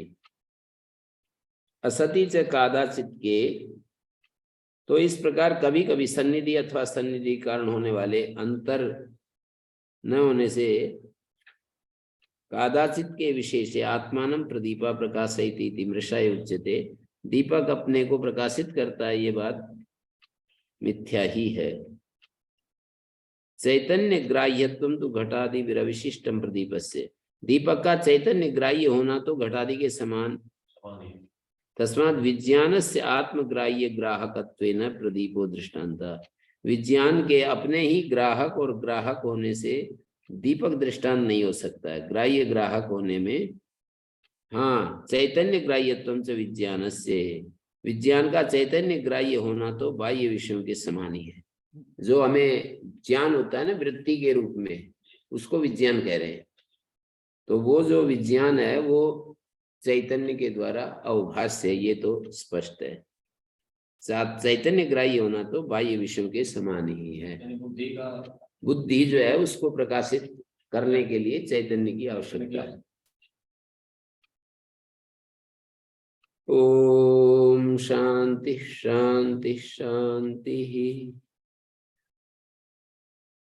असति च कादाचित के, तो इस प्रकार कभी कभी सन्निधि अथवा सन्निधि कारण होने वाले अंतर न होने से कादाचित के विशेष आत्मानं प्रदीपा प्रकाशयति मृषा उच्यते, दीपक अपने को प्रकाशित करता है, ये बात मिथ्या ही है। चैतन्य ग्राह्यत्वम तो घटादि विरविशिष्टम प्रदीपस्य, दीपक का चैतन्य ग्राह्य होना तो घटादि के समान। तस्मात् विज्ञानस्य आत्मग्राह्य ग्राहकत्वेन प्रदीपो दृष्टान्तः, विज्ञान के अपने ही ग्राहक और ग्राहक होने से दीपक दृष्टांत नहीं हो सकता है। ग्राह्य ग्राहक होने में, हाँ, चैतन्य ग्राह्यत्वम च विज्ञानस्य, विज्ञान का चैतन्य ग्राह्य होना तो बाह्य विषयों के समान ही है। जो हमें ज्ञान होता है ना वृत्ति के रूप में, उसको विज्ञान कह रहे हैं। तो वो जो विज्ञान है वो चैतन्य के द्वारा अवभाष्य है, ये तो स्पष्ट है। चैतन्य ग्राह्य होना तो बाह्य विषयों के समान ही है। बुद्धि जो है उसको प्रकाशित करने के लिए चैतन्य की आवश्यकता है। ओम शांति शांति शांति।